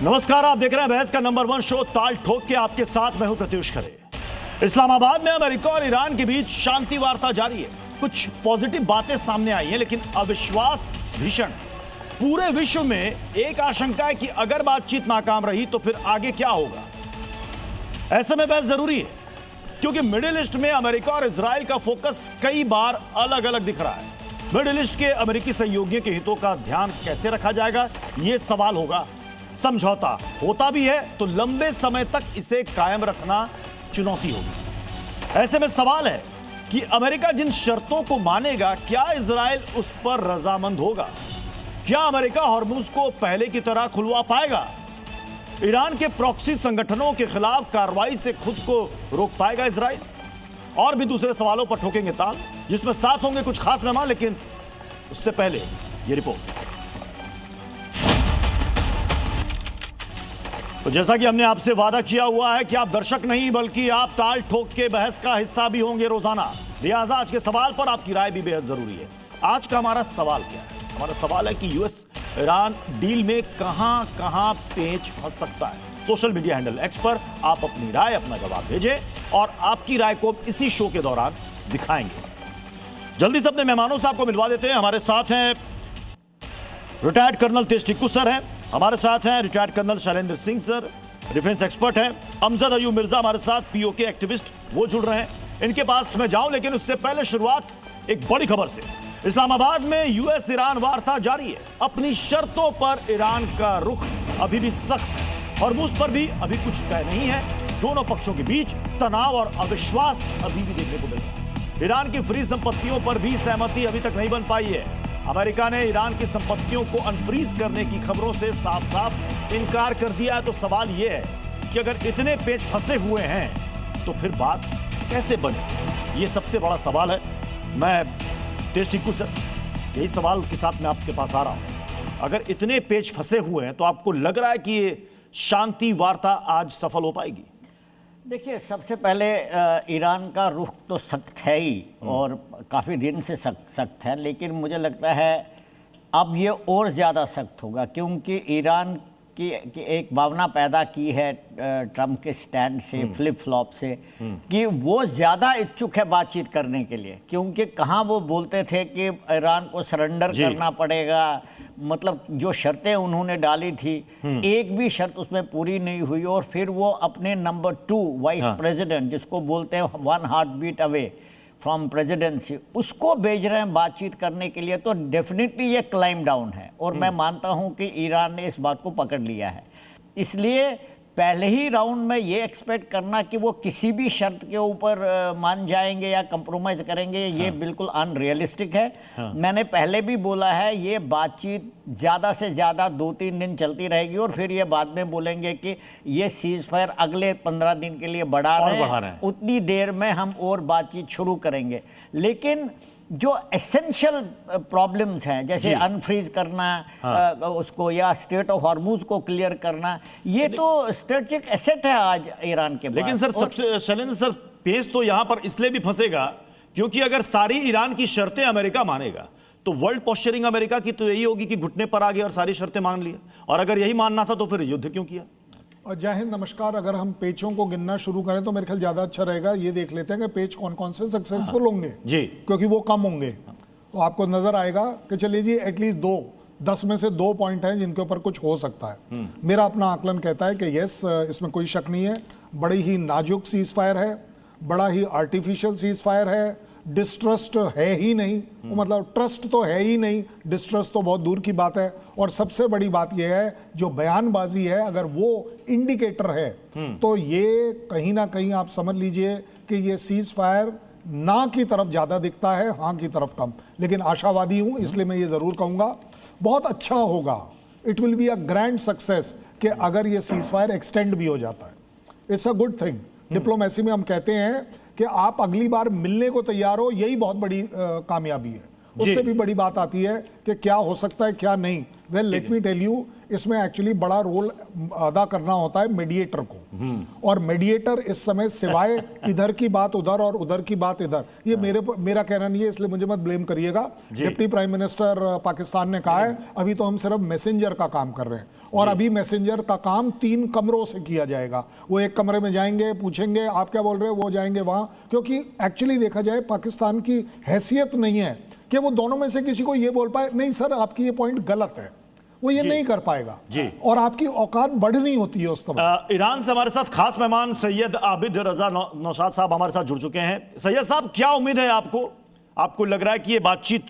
नमस्कार, आप देख रहे हैं बहस का नंबर 1 शो ताल ठोक के। आपके साथ मैं हूं प्रत्युष खरे। इस्लामाबाद में अमेरिका और ईरान के बीच शांति वार्ता जारी है। कुछ पॉजिटिव बातें सामने आई हैं, लेकिन अविश्वास भीषण। पूरे विश्व में एक आशंका है कि अगर बातचीत नाकाम रही तो फिर आगे क्या होगा। ऐसे में बहस जरूरी है, क्योंकि मिडिल ईस्ट में अमेरिका और इजराइल का फोकस कई बार अलग अलग दिख रहा है। मिडिल ईस्ट के अमेरिकी सहयोगियों के हितों का ध्यान कैसे रखा जाएगा, यह सवाल होगा। समझौता होता भी है तो लंबे समय तक इसे कायम रखना चुनौती होगी। ऐसे में सवाल है कि अमेरिका जिन शर्तों को मानेगा, क्या इजराइल उस पर रजामंद होगा? क्या अमेरिका हॉर्मुज को पहले की तरह खुलवा पाएगा? ईरान के प्रॉक्सी संगठनों के खिलाफ कार्रवाई से खुद को रोक पाएगा इजराइल? और भी दूसरे सवालों पर ठोकेंगे ताल, जिसमें साथ होंगे कुछ खास मेहमान। लेकिन उससे पहले ये रिपोर्ट। तो जैसा कि हमने आपसे वादा किया हुआ है कि आप दर्शक नहीं बल्कि आप ताल ठोक के बहस का हिस्सा भी होंगे रोजाना, लिहाजा आज के सवाल पर आपकी राय भी बेहद जरूरी है। आज का हमारा सवाल क्या है? हमारा सवाल है कि यूएस ईरान डील में कहां कहां पेच फंस सकता है। सोशल मीडिया हैंडल एक्स पर आप अपनी राय, अपना जवाब भेजें और आपकी राय को इसी शो के दौरान दिखाएंगे। जल्दी से अपने मेहमानों से आपको मिलवा देते हैं। हमारे साथ हैं retired colonel Tej Tikku sir हैं, हमारे साथ हैं retired colonel Shailendra Singh sir, defence expert हैं। अमजद अयूब मिर्जा हमारे साथ, पीओके एक्टिविस्ट, वो जुड़ रहे हैं। इनके पास मैं जाऊं, लेकिन उससे पहले शुरुआत एक बड़ी खबर से। इस्लामाबाद में यूएस ईरान वार्ता जारी है। अपनी शर्तों पर ईरान का रुख अभी भी सख्त है। हॉर्मुज पर भी अभी कुछ तय नहीं है। दोनों पक्षों के बीच तनाव और अविश्वास अभी भी देखने को मिल रहा है। ईरान की फ्री संपत्तियों पर भी सहमति अभी तक नहीं बन पाई है। अमेरिका ने ईरान की संपत्तियों को अनफ्रीज करने की खबरों से साफ साफ इनकार कर दिया है। तो सवाल यह है कि अगर इतने पेच फंसे हुए हैं तो फिर बात कैसे बने? ये सबसे बड़ा सवाल है। मैं तेज टिक्कू सर, यही सवाल के साथ मैं आपके पास आ रहा हूं। अगर इतने पेच फंसे हुए हैं तो आपको लग रहा है कि ये शांति वार्ता आज सफल हो पाएगी? देखिए, सबसे पहले ईरान का रुख तो सख्त है ही और काफ़ी दिन से सख्त है, लेकिन मुझे लगता है अब ये और ज़्यादा सख्त होगा, क्योंकि ईरान की एक भावना पैदा की है ट्रम्प के स्टैंड से, फ्लिप फ्लॉप से, कि वो ज़्यादा इच्छुक है बातचीत करने के लिए। क्योंकि कहाँ वो बोलते थे कि ईरान को सरेंडर करना पड़ेगा, मतलब जो शर्तें उन्होंने डाली थी एक भी शर्त उसमें पूरी नहीं हुई, और फिर वो अपने नंबर 2 वाइस प्रेसिडेंट, जिसको बोलते हैं 1 heartbeat away from presidency, उसको भेज रहे हैं बातचीत करने के लिए। तो डेफिनेटली ये क्लाइम डाउन है, और मैं मानता हूं कि ईरान ने इस बात को पकड़ लिया है। इसलिए पहले ही राउंड में ये एक्सपेक्ट करना कि वो किसी भी शर्त के ऊपर मान जाएंगे या कंप्रोमाइज़ करेंगे, ये बिल्कुल अनरियलिस्टिक है। मैंने पहले भी बोला है, ये बातचीत ज़्यादा से ज़्यादा 2-3 दिन चलती रहेगी, और फिर ये बाद में बोलेंगे कि ये सीज फायर अगले 15 दिन के लिए बढ़ा रहे हैं, उतनी देर में हम और बातचीत शुरू करेंगे। लेकिन जो एसेंशियल प्रॉब्लम्स हैं, जैसे अनफ्रीज करना उसको, या स्टेट ऑफ हॉर्मुज को क्लियर करना, ये तो स्ट्रेटेजिक एसेट है आज ईरान के पास। लेकिन सर, सबसे शैलेंद्र सर, पेच तो यहां पर इसलिए भी फंसेगा क्योंकि अगर सारी ईरान की शर्तें अमेरिका मानेगा तो वर्ल्ड पोस्चरिंग अमेरिका की तो यही होगी कि घुटने पर आ गए और सारी शर्तें मान ली। और अगर यही मानना था तो फिर युद्ध क्यों किया? और जय हिंद, नमस्कार। अगर हम पेचों को गिनना शुरू करें तो मेरे ख्याल ज़्यादा अच्छा रहेगा। ये देख लेते हैं कि पेच कौन कौन से सक्सेसफुल होंगे जी, क्योंकि वो कम होंगे। तो आपको नजर आएगा कि चलिए जी, एटलीस्ट 10 में से 2 पॉइंट हैं जिनके ऊपर कुछ हो सकता है। मेरा अपना आकलन कहता है कि यस, इसमें कोई शक नहीं है, बड़ी ही नाजुक सीज फायर है, बड़ा ही आर्टिफिशियल सीज फायर है, डिस्ट्रस्ट है ही नहीं, मतलब ट्रस्ट तो है ही नहीं, डिस्ट्रस्ट तो बहुत दूर की बात है। और सबसे बड़ी बात यह है, जो बयानबाजी है, अगर वो इंडिकेटर है तो ये कहीं ना कहीं आप समझ लीजिए कि ये सीज फायर ना की तरफ ज़्यादा दिखता है, हाँ की तरफ कम। लेकिन आशावादी हूँ, इसलिए मैं ये ज़रूर कहूँगा बहुत अच्छा होगा, it will be a grand success कि अगर ये सीज फायर एक्सटेंड भी हो जाता है। It's a good thing. Diplomacy में हम कहते हैं कि आप अगली बार मिलने को तैयार हो, यही बहुत बड़ी कामयाबी है। उससे भी बड़ी बात आती है कि क्या हो सकता है क्या नहीं। Well let me tell you, इसमें एक्चुअली बड़ा रोल अदा करना होता है मीडिएटर को, और मीडिएटर इस समय सिवाय इधर की बात उधर और उधर की बात इधर, ये मेरा कहना नहीं है, इसलिए मुझे मत ब्लेम करिएगा। डिप्टी प्राइम मिनिस्टर पाकिस्तान ने कहा है अभी तो हम सिर्फ मैसेंजर का काम कर रहे हैं, और अभी मैसेंजर का काम 3 कमरों से किया जाएगा। वो एक कमरे में जाएंगे, पूछेंगे आप क्या बोल रहे हो, वो जाएंगे वहां, क्योंकि एक्चुअली देखा जाए पाकिस्तान की हैसियत नहीं है कि वो दोनों में से किसी को ये बोल पाए नहीं सर आपकी ये पॉइंट गलत है, वो ये नहीं कर पाएगा जी। और आपकी औकात बढ़नी होती है उस तरह। ईरान से हमारे साथ खास मेहमान सैयद आबिद रजा नौशाद साहब हमारे साथ जुड़ चुके हैं। सैयद साहब, क्या उम्मीद है आपको लग रहा है कि ये बातचीत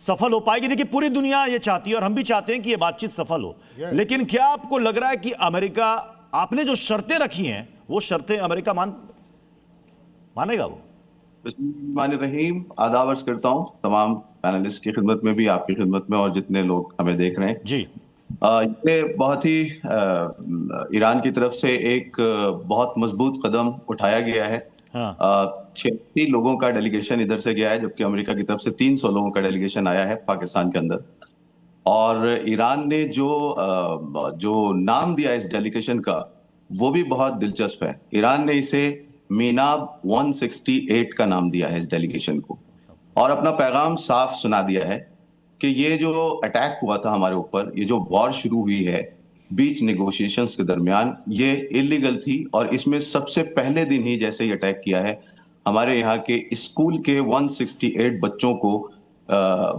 सफल हो पाएगी? देखिए पूरी दुनिया ये चाहती है और हम भी चाहते हैं कि ये बातचीत सफल हो, लेकिन क्या आपको लग रहा है कि अमेरिका, आपने जो शर्तें रखी हैं वो शर्तें अमेरिका मानेगा? वो रहीम, आदाब अर्ज करता हूँ तमाम पैनलिस्ट की खिदमत में भी, आपकी खिदमत में, और जितने लोग हमें देख रहे हैं जी। ये बहुत ही ईरान की तरफ से एक बहुत मजबूत कदम उठाया गया है। 86 लोगों का डेलीगेशन इधर से गया है, जबकि अमेरिका की तरफ से 300 लोगों का डेलीगेशन आया है पाकिस्तान के अंदर। और ईरान ने जो नाम दिया इस डेलीगेशन का वो भी बहुत दिलचस्प है। ईरान ने इसे मीनाब 168 का नाम दिया है इस डेलीगेशन को, और अपना पैगाम साफ सुना दिया है कि ये जो अटैक हुआ था हमारे ऊपर, ये जो वॉर शुरू हुई है बीच नेगोशिएशंस के दरमियान, ये इलीगल थी, और इसमें सबसे पहले दिन ही जैसे ही अटैक किया है हमारे यहाँ के स्कूल के 168 बच्चों को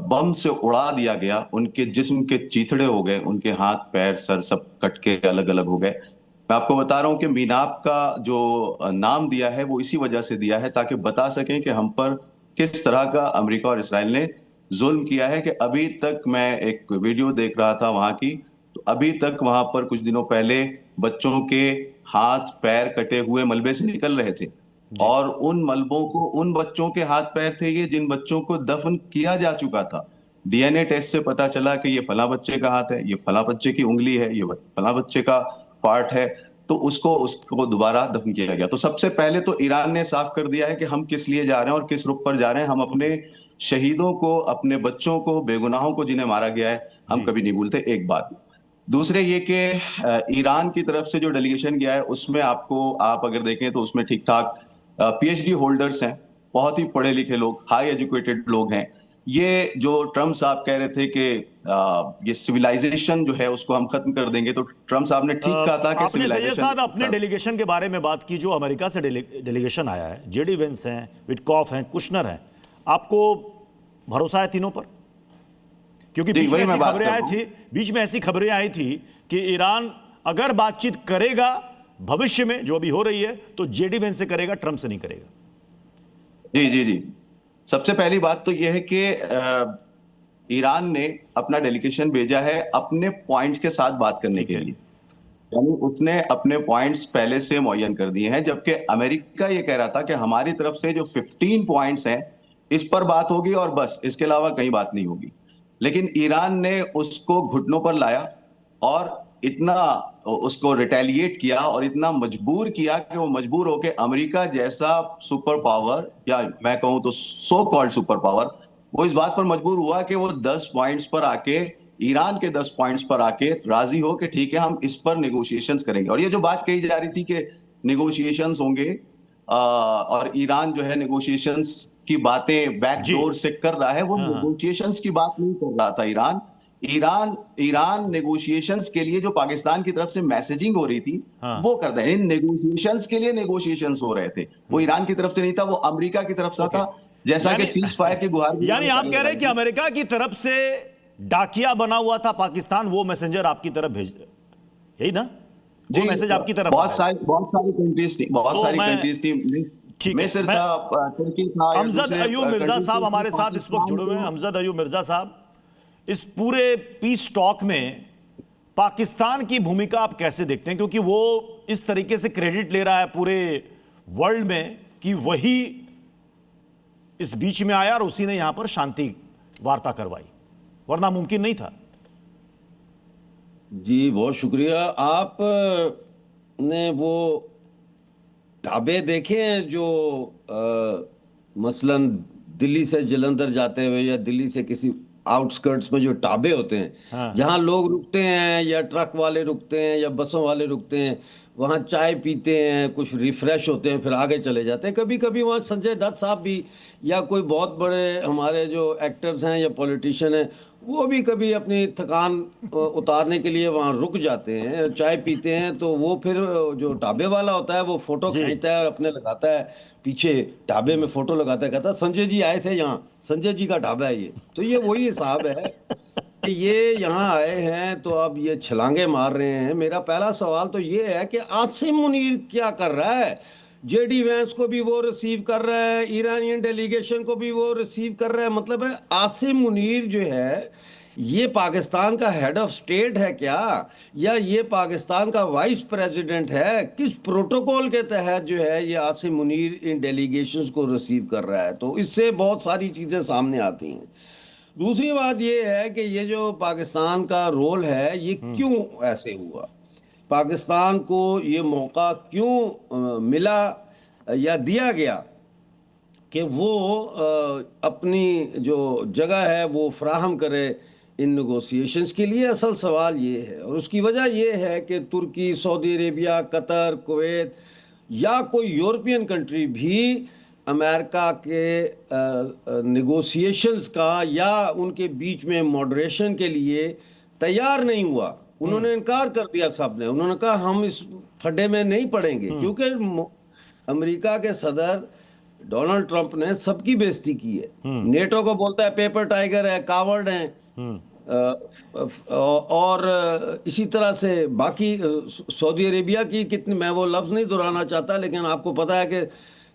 बम से उड़ा दिया गया। उनके जिस्म के चीथड़े हो गए, उनके हाथ पैर सर सब कट के अलग अलग हो गए। मैं आपको बता रहा हूं कि मीनाब का जो नाम दिया है वो इसी वजह से दिया है ताकि बता सकें कि हम पर किस तरह का अमेरिका और इस्राइल ने जुल्म किया है। कि अभी तक मैं एक वीडियो देख रहा था वहां की, तो अभी तक वहां पर कुछ दिनों पहले बच्चों के हाथ पैर कटे हुए मलबे से निकल रहे थे, और उन मलबों को, उन बच्चों के हाथ पैर थे ये जिन बच्चों को दफन किया जा चुका था। डीएनए टेस्ट से पता चला कि ये फला बच्चे का हाथ है, ये फला बच्चे की उंगली है, ये फला बच्चे का पार्ट है, तो उसको दोबारा दफन किया गया। तो सबसे पहले तो ईरान ने साफ कर दिया है कि हम किस लिए जा रहे हैं और किस रुख पर जा रहे हैं। हम अपने शहीदों को, अपने बच्चों को, बेगुनाहों को जिन्हें मारा गया है, हम कभी नहीं भूलते। एक बात। दूसरे ये कि ईरान की तरफ से जो डेलीगेशन गया है उसमें आप अगर देखें तो उसमें ठीक ठाक पीएचडी होल्डर्स हैं, बहुत ही पढ़े लिखे लोग, हाई एजुकेटेड लोग हैं। ये जो ट्रम्प साहब कह रहे थे कि ये सिविलाइजेशन जो है उसको हम खत्म कर देंगे, तो ट्रम्प साहब ने ठीक कहा था कि सिविलाइजेशन। साहब, अपने डेलीगेशन के बारे में बात की, जो अमेरिका से डेलीगेशन आया है, जेडी वेंस हैं, विटकॉफ हैं, कुशनर हैं, आपको भरोसा है तीनों पर? क्योंकि बीच में ऐसी खबरें आई थी कि ईरान अगर बातचीत करेगा भविष्य में, जो अभी हो रही है, तो जेडी वेंस से करेगा, ट्रम्प से नहीं करेगा। जी जी जी। सबसे पहली बात तो यह है कि ईरान ने अपना डेलीगेशन भेजा है अपने पॉइंट्स के साथ बात करने के लिए, यानी उसने अपने पॉइंट्स पहले से मुअय्यन कर दिए हैं, जबकि अमेरिका ये कह रहा था कि हमारी तरफ से जो 15 पॉइंट्स हैं इस पर बात होगी और बस, इसके अलावा कहीं बात नहीं होगी। लेकिन ईरान ने उसको घुटनों पर लाया और इतना उसको रिटेलिएट किया और इतना मजबूर किया कि वो मजबूर होकर अमेरिका जैसा सुपर पावर, या मैं कहूं तो सो कॉल्ड सुपर पावर, वो इस बात पर मजबूर हुआ कि वो 10 पॉइंट्स पर आके, ईरान के 10 पॉइंट्स पर आके राजी हो कि ठीक है हम इस पर नेगोशिएशंस करेंगे। और ये जो बात कही जा रही थी कि नेगोशिएशंस होंगे और ईरान जो है नेगोशिएशंस की बातें बैकडोर से कर रहा है, वो नेगोशिएशंस की बात नहीं कर रहा था। ईरान नेगोशिएशंस के लिए जो पाकिस्तान की तरफ से मैसेजिंग हो रही थी वो करता है। इन नेगोशिएशंस के लिए नेगोशिएशंस हो रहे थे, वो ईरान की तरफ से नहीं था, वो अमेरिका की तरफ से था। जैसा कि सीज फायर की गुहार, यानी आप कह रहे हैं कि अमेरिका की तरफ से डाकिया बना हुआ था पाकिस्तान, वो मैसेंजर आपकी तरफ भेज, यही ना? वो मैसेज आपकी तरफ बहुत सारी कंट्रीज थी, बहुत सारी कंट्रीज थी, मिस्र था, तुर्की था। हमजद अयूब मिर्जा साहब हमारे साथ इस वक्त जुड़े हुए हैं। हमजद अयूब मिर्जा साहब, इस पूरे पीस टॉक में पाकिस्तान की भूमिका आप कैसे देखते हैं? क्योंकि वो इस तरीके से क्रेडिट ले रहा है पूरे वर्ल्ड में कि वही इस बीच में आया और उसी ने यहां पर शांति वार्ता करवाई, वरना मुमकिन नहीं था। जी बहुत शुक्रिया। आप ने वो ढाबे देखे हैं जो मसलन दिल्ली से जलंधर जाते हुए या दिल्ली से किसी आउटस्कर्ट्स में जो ढाबे होते हैं, हाँ। जहाँ लोग रुकते हैं या ट्रक वाले रुकते हैं या बसों वाले रुकते हैं, वहाँ चाय पीते हैं, कुछ रिफ्रेश होते हैं, फिर आगे चले जाते हैं। कभी कभी वहाँ संजय दत्त साहब भी या कोई बहुत बड़े हमारे जो एक्टर्स हैं या पॉलिटिशियन हैं, वो भी कभी अपनी थकान उतारने के लिए वहाँ रुक जाते हैं, चाय पीते हैं। तो वो फिर जो ढाबे वाला होता है वो फोटो खींचता है और अपने लगाता है पीछे, ढाबे में फोटो लगाता है, कहता है संजय जी आए थे यहाँ, संजय जी का ढाबा है ये। तो ये वही हिसाब है कि ये यहाँ आए हैं तो अब ये छलांगे मार रहे हैं। मेरा पहला सवाल तो ये है कि आसिम मुनीर क्या कर रहा है? जेडी वैंस को भी वो रिसीव कर रहा है, ईरानियन डेलीगेशन को भी वो रिसीव कर रहा है। मतलब है आसिम मुनीर जो है ये पाकिस्तान का हेड ऑफ स्टेट है क्या, या ये पाकिस्तान का वाइस प्रेसिडेंट है? किस प्रोटोकॉल के तहत जो है ये आसिम मुनीर इन डेलीगेशंस को रिसीव कर रहा है? तो इससे बहुत सारी चीज़ें सामने आती हैं। दूसरी बात ये है कि ये जो पाकिस्तान का रोल है ये क्यों ऐसे हुआ, पाकिस्तान को ये मौका क्यों मिला या दिया गया कि वो अपनी जो जगह है वो फ्राहम करे इन नेगोशिएशंस के लिए? असल सवाल ये है, और उसकी वजह ये है कि तुर्की, सऊदी अरेबिया, कतर, कुवैत या कोई यूरोपियन कंट्री भी अमेरिका के नेगोशिएशंस का या उनके बीच में मॉडरेशन के लिए तैयार नहीं हुआ। उन्होंने इनकार कर दिया सब ने। उन्होंने कहा हम इस खड्डे में नहीं पड़ेंगे, क्योंकि अमेरिका के सदर डोनाल्ड ट्रंप ने सबकी बेइज्जती की है। नेटो को बोलता है पेपर टाइगर है, कावर्ड है, और इसी तरह से बाकी सऊदी अरेबिया की कितनी, मैं वो लफ्ज़ नहीं दोहराना चाहता, लेकिन आपको पता है कि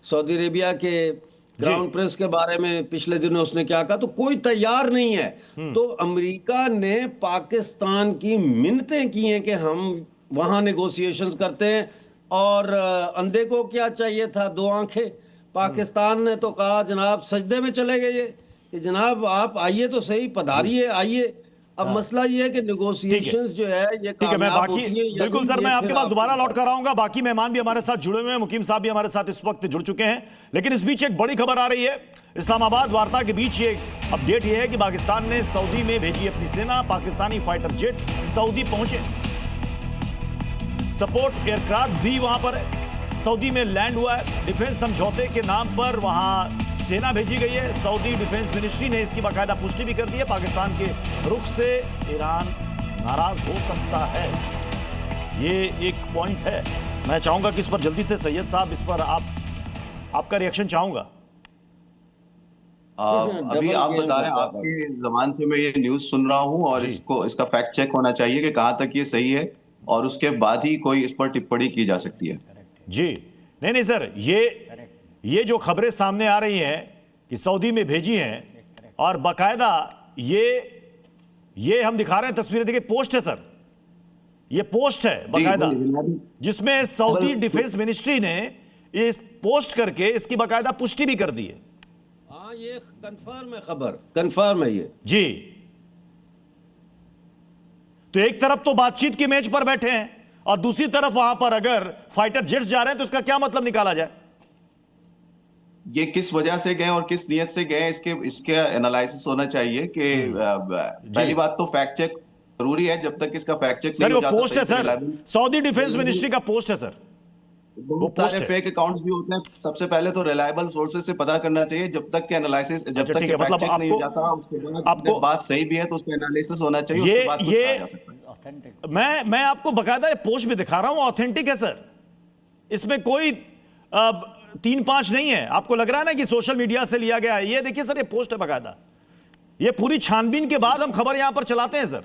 सऊदी अरेबिया के क्राउन प्रिंस के बारे में पिछले दिनों उसने क्या कहा। तो कोई तैयार नहीं है। तो अमेरिका ने पाकिस्तान की मिन्नतें की हैं कि हम वहाँ नेगोशिएशंस करते हैं, और अंधे को क्या चाहिए था, दो आंखें। पाकिस्तान ने तो कहा जनाब सजदे में चले गए कि जनाब आप आइए तो सही, पधारिए, आइए। अब मसला ये है कि नेगोशिएशंस जो है ये ठीक है, मैं बाकी बिल्कुल सर, मैं आपके पास दोबारा लौट कर आऊंगा। बाकी मेहमान भी हमारे साथ जुड़े हुए हैं, मुकीम साहब भी हमारे साथ इस वक्त जुड़ चुके हैं। लेकिन इस बीच एक बड़ी खबर आ रही है इस्लामाबाद वार्ता के बीच। ये अपडेट ये है कि पाकिस्तान ने सऊदी में भेजी अपनी सेना। पाकिस्तानी फाइटर जेट सऊदी पहुंचे, सपोर्ट एयरक्राफ्ट भी वहां पर है, सऊदी में लैंड हुआ है। डिफेंस समझौते के नाम पर वहां सेना भेजी गई है। सऊदी डिफेंस मिनिस्ट्री ने इसकी बाकायदा पुष्टि भी कर दी है। पाकिस्तान के रुख से ईरान नाराज हो सकता है, ये एक पॉइंट है। मैं चाहूंगा कि इस पर जल्दी से सैयद साहब, इस पर आपका रिएक्शन चाहूंगा। अभी आप बता रहे हैं, आपके जबान से मैं ये न्यूज सुन रहा हूं, और इसका फैक्ट चेक होना चाहिए कि कहां तक ये सही है, और उसके बाद ही कोई इस पर टिप्पणी की जा सकती है। जी नहीं सर, ये जो खबरें सामने आ रही हैं कि सऊदी में भेजी हैं, और बाकायदा ये हम दिखा रहे हैं तस्वीरें, देखिए पोस्ट है सर, ये पोस्ट है बाकायदा, जिसमें सऊदी डिफेंस मिनिस्ट्री ने इस पोस्ट करके इसकी बाकायदा पुष्टि भी कर दी है। हाँ, ये कंफर्म है, खबर कंफर्म है ये जी। तो एक तरफ तो बातचीत की मेज पर बैठे हैं, और दूसरी तरफ वहां पर अगर फाइटर जेट्स जा रहे हैं तो इसका क्या मतलब निकाला जाए? ये किस वजह से गए और किस नियत से गए, इसके एनालिसिस होना चाहिए कि पहली बात तो फैक्ट चेक जरूरी है। जब तक इसका फैक्ट चेक नहीं हो जाता, पोस्ट है सर, सऊदी डिफेंस मिनिस्ट्री का पोस्ट है सर, वो पोस्ट है। फेक अकाउंट्स भी होते हैं। सबसे पहले तो रिलायबल सोर्सेज से पता करना चाहिए। जब तक के एनालिसिस, जब तक के फैक्ट चेक नहीं हो जाता, उसके बाद आपको बात सही भी है तो उसका एनालिसिस होना चाहिए, उसके बाद कुछ कहा जा सकता है। मैं आपको बकायदा पोस्ट भी दिखा रहा हूं, ऑथेंटिक है सर, इसमें कोई 3-5 नहीं है। आपको लग रहा है ना कि सोशल मीडिया से लिया गया है। ये देखिए सर, ये पोस्ट है बकायदा, ये पूरी छानबीन के बाद हम खबर यहां पर चलाते हैं सर।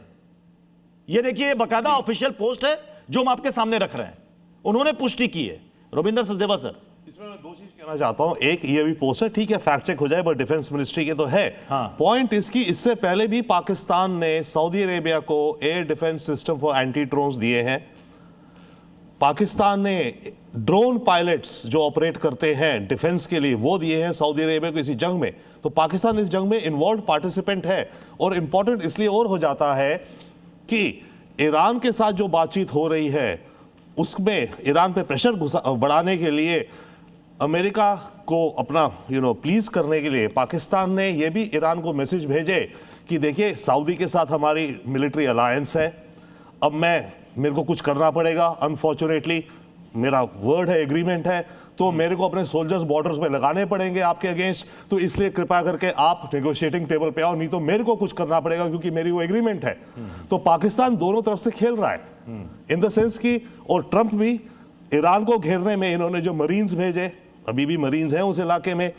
ये देखिए बकायदा ऑफिशियल पोस्ट है जो हम आपके सामने रख रहे हैं, उन्होंने पुष्टि की है। रविंदर सचदेवा सर, इसमें मैं दो चीज कहना चाहता हूं। एक, ये भी पोस्ट है, ठीक है फैक्ट चेक हो जाए, बट डिफेंस मिनिस्ट्री के तो है। पॉइंट इसकी, इससे पहले भी पाकिस्तान ने सऊदी अरेबिया को air defence system for anti drones दिए हैं। पाकिस्तान ने ड्रोन पायलट्स जो ऑपरेट करते हैं डिफेंस के लिए, वो दिए हैं सऊदी अरेबिया को इसी जंग में। तो पाकिस्तान इस जंग में इन्वॉल्व पार्टिसिपेंट है। और इंपॉर्टेंट इसलिए और हो जाता है कि ईरान के साथ जो बातचीत हो रही है उसमें ईरान पे प्रेशर बढ़ाने के लिए अमेरिका को अपना प्लीज करने के लिए पाकिस्तान ने यह भी ईरान को मैसेज भेजे कि देखिए सऊदी के साथ हमारी मिलिट्री अलायंस है, अब मेरे को कुछ करना पड़ेगा, अनफॉर्चुनेटली मेरा वर्ड है, एग्रीमेंट है, तो मेरे को अपने सोल्जर्स बॉर्डर्स में लगाने पड़ेंगे आपके अगेंस्ट, तो इसलिए कृपया करके आप नेगोशिएटिंग टेबल पे आओ, नहीं तो मेरे को कुछ करना पड़ेगा क्योंकि मेरी वो एग्रीमेंट है। तो पाकिस्तान दोनों तरफ से खेल रहा है इन द सेंस कि, और ट्रंप भी ईरान को घेरने में इन्होंने जो मरीन्स भेजे, अभी भी मरीन्स हैं उस इलाके में,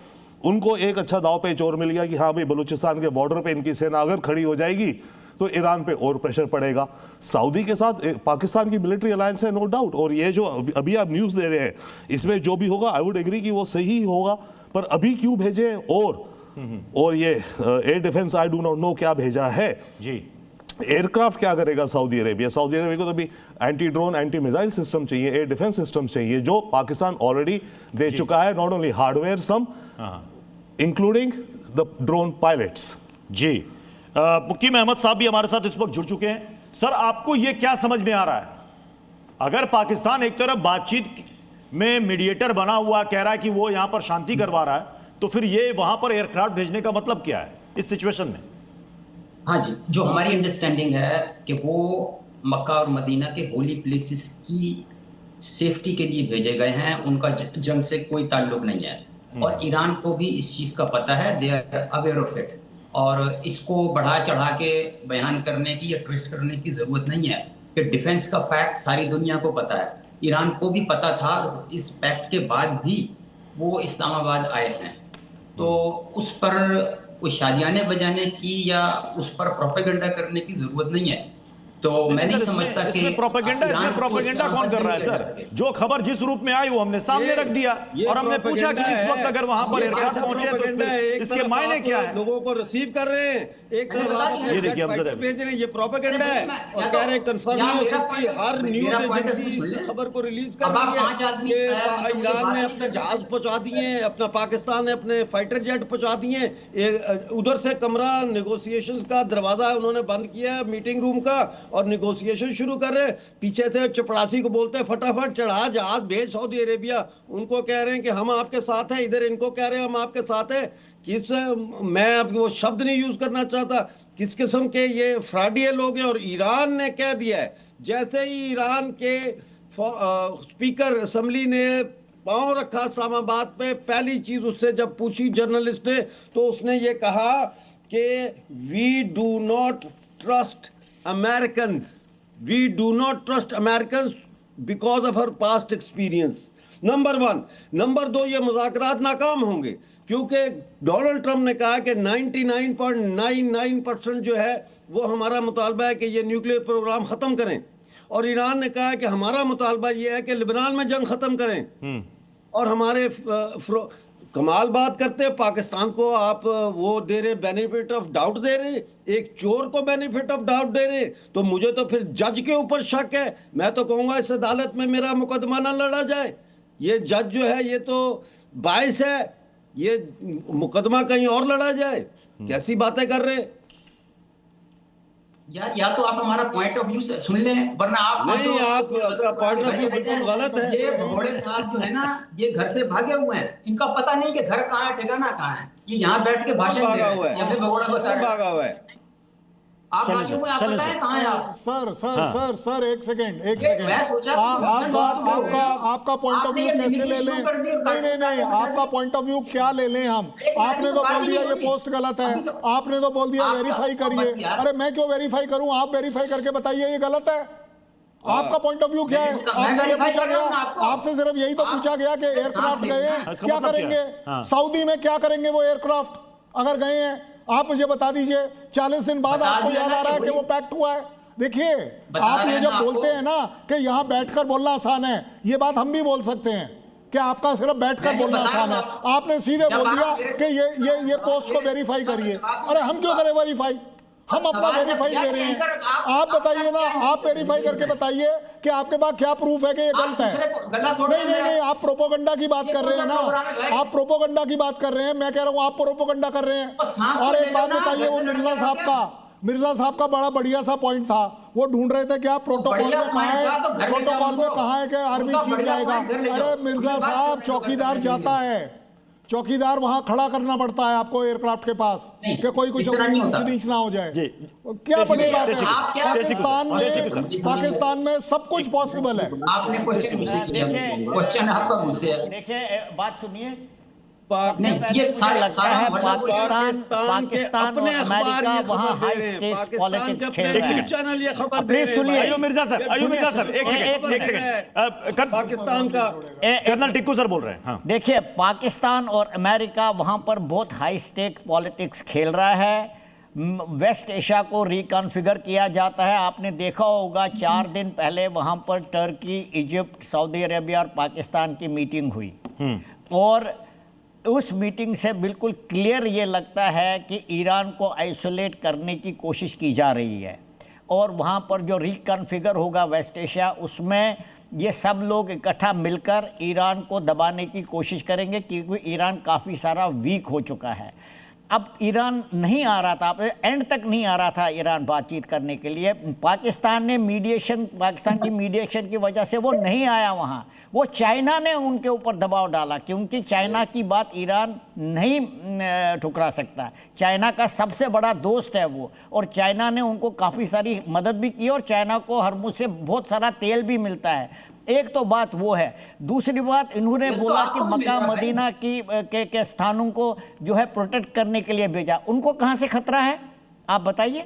उनको एक अच्छा दाव पेच और मिल गया कि हाँ भाई बलूचिस्तान के बॉर्डर पे इनकी सेना अगर खड़ी हो जाएगी तो ईरान पे और प्रेशर पड़ेगा। सऊदी के साथ पाकिस्तान की मिलिट्री अलायंस है, नो डाउट, और ये जो अभी आप न्यूज़ दे रहे हैं इसमें जो भी होगा आई वुड एग्री कि वो सही होगा, पर अभी क्यों भेजे और ये air defence I do not know क्या भेजा है जी। एयरक्राफ्ट क्या करेगा सऊदी अरेबिया को तो अभी anti drone anti missile system चाहिए, एयर डिफेंस सिस्टम चाहिए, जो पाकिस्तान ऑलरेडी दे चुका है, not only hardware some including the drone pilots. जी मुकीम अहमद साहब भी हमारे साथ इस वक्त जुड़ चुके हैं। सर आपको यह क्या समझ में आ रहा है, अगर पाकिस्तान एक तरफ बातचीत में मीडिएटर बना हुआ कह रहा है कि वो यहां पर शांति करवा रहा है, तो फिर ये वहां पर एयरक्राफ्ट भेजने का मतलब क्या है इस सिचुएशन में? हाँ जी, जो हमारी अंडरस्टैंडिंग है कि वो मक्का और मदीना के होली प्लेसेस की सेफ्टी के लिए भेजे गए हैं, उनका जंग से कोई ताल्लुक नहीं है, और ईरान को भी इस चीज़ का पता है, they are aware of it, और इसको बढ़ा चढ़ा के बयान करने की या ट्विस्ट करने की ज़रूरत नहीं है कि डिफेंस का फैक्ट सारी दुनिया को पता है, ईरान को भी पता था, इस फैक्ट के बाद भी वो इस्लामाबाद आए हैं, तो उस पर कोई शादियाने बजाने की या उस पर प्रोपेगेंडा करने की जरूरत नहीं है। तो मैं नहीं समझता कि प्रोपेगेंडा कौन कर रहा है सर? जो खबर जिस रूप में आई वो हमने सामने रख दिया और हमने पूछा कि इस वक्त अगर वहां पर एयरक्राफ्ट पहुंचे तो इसके मायने क्या है? लोगों को रिसीव कर रहे हैं, एक तरफ ये देखिए हम भेज रहे हैं, ये प्रोपेगेंडा है, और कह रहे हैं कंफर्म नहीं हो सकती, हर न्यूज़ एजेंसी इस खबर को रिलीज कर रही है कि ईरान ने अपने जहाज पहुंचा दिए, अपना पाकिस्तान ने अपने फाइटर जेट पहुंचा दिए, उधर से कमरा नेगोशिएशंस का दरवाजा उन्होंने बंद किया मीटिंग रूम का और नेगोशिएशन शुरू कर रहे हैं, पीछे से चपड़ासी को बोलते हैं फटाफट चढ़ा जहाज भेज सऊदी अरेबिया, उनको कह रहे हैं कि हम आपके साथ हैं, इधर इनको कह रहे हैं हम आपके साथ हैं। किस, मैं अब वो शब्द नहीं यूज करना चाहता, किस किस्म के ये फ्रॉडिये लोग हैं। और ईरान ने कह दिया है, जैसे ही ईरान के स्पीकर असेंबली ने पांव रखा इस्लामाबाद पे, पहली चीज उससे जब पूछी जर्नलिस्ट ने तो उसने ये कहा कि we do not trust Americans, we do not trust Americans because of our past experience. Number 1, number 2, ये मुज़ाकरात नाकाम होंगे क्योंकि डोनाल्ड ट्रंप ने कहा कि 99.99% जो है वो हमारा मुतालबा है कि ये न्यूक्लियर प्रोग्राम ख़त्म करें, और ईरान ने कहा है कि हमारा मुतालबा ये है कि लिबनान में जंग ख़त्म करें, और हमारे कमाल बात करते हैं, पाकिस्तान को आप वो दे रहे बेनिफिट ऑफ डाउट दे रहे, एक चोर को बेनिफिट ऑफ डाउट दे रहे, तो मुझे तो फिर जज के ऊपर शक है। मैं तो कहूँगा इस अदालत में मेरा मुकदमा ना लड़ा जाए, ये जज जो है ये तो बाइस है, ये मुकदमा कहीं और लड़ा जाए, कैसी बातें कर रहे हैं यार। या तो आप हमारा पॉइंट ऑफ व्यू सुन लें, वरना आप नहीं, आपका पॉइंट ऑफ व्यू बिल्कुल गलत है। ये भगोड़े साहब जो है ना, ये घर से भागे हुए हैं, इनका पता नहीं कि घर कहाँ है, ठिकाना कहाँ है, ये यहाँ बैठ के भाषण दे रहे हैं या फिर भगोड़ा बता रहे हैं। भागा हुआ है आप बाजू में, आप बताएं कहाँ है आप? सर एक सेकंड मैं सोचा आपका पॉइंट ऑफ व्यू कैसे ले लें? नहीं, आपका पॉइंट ऑफ व्यू क्या ले लें हम? आपने तो बोल दिया ये पोस्ट गलत है, आपने तो बोल दिया वेरीफाई करिए। अरे मैं क्यों वेरीफाई करूं? आप वेरीफाई करके बताइए ये गलत है। आपका पॉइंट ऑफ व्यू क्या है? आपसे ये पूछा गया, आपसे सिर्फ यही तो पूछा गया कि एयरक्राफ्ट गए हैं, क्या करेंगे सऊदी में, क्या करेंगे वो एयरक्राफ्ट अगर गए हैं? आप मुझे बता दीजिए, 40 दिन बाद आपको याद आ रहा है कि वो पैक्ट हुआ है? देखिए, आप ये जब बोलते हैं ना कि यहाँ बैठकर बोलना आसान है, ये बात हम भी बोल सकते हैं कि आपका सिर्फ बैठकर बोलना आसान है। आपने सीधे बोल दिया कि ये पोस्ट को वेरीफाई करिए। अरे हम क्यों करें वेरीफाई? हम अपना वेरीफाई दे रहे हैं, आप बताइए ना, आप वेरीफाई करके बताइए कि आपके पास क्या प्रूफ है कि ये गलत है। नहीं, आप प्रोपोगंडा की बात कर रहे हैं ना, आप प्रोपोगंडा की बात कर रहे हैं, मैं कह रहा हूँ आप प्रोपोगंडा कर रहे हैं। और एक बात बताइए, वो मिर्जा साहब का मिर्जा साहब का बड़ा बढ़िया सा पॉइंट था, वो ढूंढ रहे थे क्या प्रोटोकॉल में कहाँ है, प्रोटोकॉल में कहाँ है कि आर्मी चीफ जाएगा। अरे मिर्जा साहब, चौकीदार जाता है, चौकीदार वहां खड़ा करना पड़ता है आपको एयरक्राफ्ट के पास कि कोई कुछ नीच ना हो जाए। क्या बड़ी बात है, पाकिस्तान में सब कुछ पॉसिबल है। आपने क्वेश्चन आपका मुझसे है। देखिए बात सुनिए, नहीं, ये सारे लगता है पाकिस्तान और अपने अखबार अमेरिका ये वहाँ खबर दे हाई रहे हैं, स्टेक्स पाकिस्तान पॉलिटिक्स के खेल रहे हैं। चैनल ये खबर दे रहे हैं। सुनिए, अयूब मिर्जा सर, एक सेकंड, पाकिस्तान का कर्नल टिक्कू सर बोल रहे हैं। हाँ। देखिए, पाकिस्तान और अमेरिका वहाँ पर बहुत हाई स्टेक पॉलिटिक्स खेल रहा है। वेस्ट एशिया को रिकॉन्फ़िगर किया जाता है। आपने देखा होगा 4 दिन पहले वहाँ पर टर्की, इजिप्ट, सऊदी अरेबिया और पाकिस्तान की मीटिंग हुई, और उस मीटिंग से बिल्कुल क्लियर ये लगता है कि ईरान को आइसोलेट करने की कोशिश की जा रही है। और वहाँ पर जो रिकॉन्फ़िगर होगा वेस्ट एशिया, उसमें ये सब लोग इकट्ठा मिलकर ईरान को दबाने की कोशिश करेंगे, क्योंकि ईरान काफ़ी सारा वीक हो चुका है। अब ईरान नहीं आ रहा था, एंड तक नहीं आ रहा था ईरान बातचीत करने के लिए। पाकिस्तान की मीडिएशन की वजह से वो नहीं आया वहाँ। वो चाइना ने उनके ऊपर दबाव डाला, क्योंकि चाइना की बात ईरान नहीं ठुकरा सकता। चाइना का सबसे बड़ा दोस्त है वो, और चाइना ने उनको काफ़ी सारी मदद भी की, और चाइना को हरमुज से बहुत सारा तेल भी मिलता है। एक तो बात वो है। दूसरी बात, इन्होंने बोला कि मक्का मदीना के स्थानों को जो है प्रोटेक्ट करने के लिए भेजा। उनको कहाँ से खतरा है आप बताइए?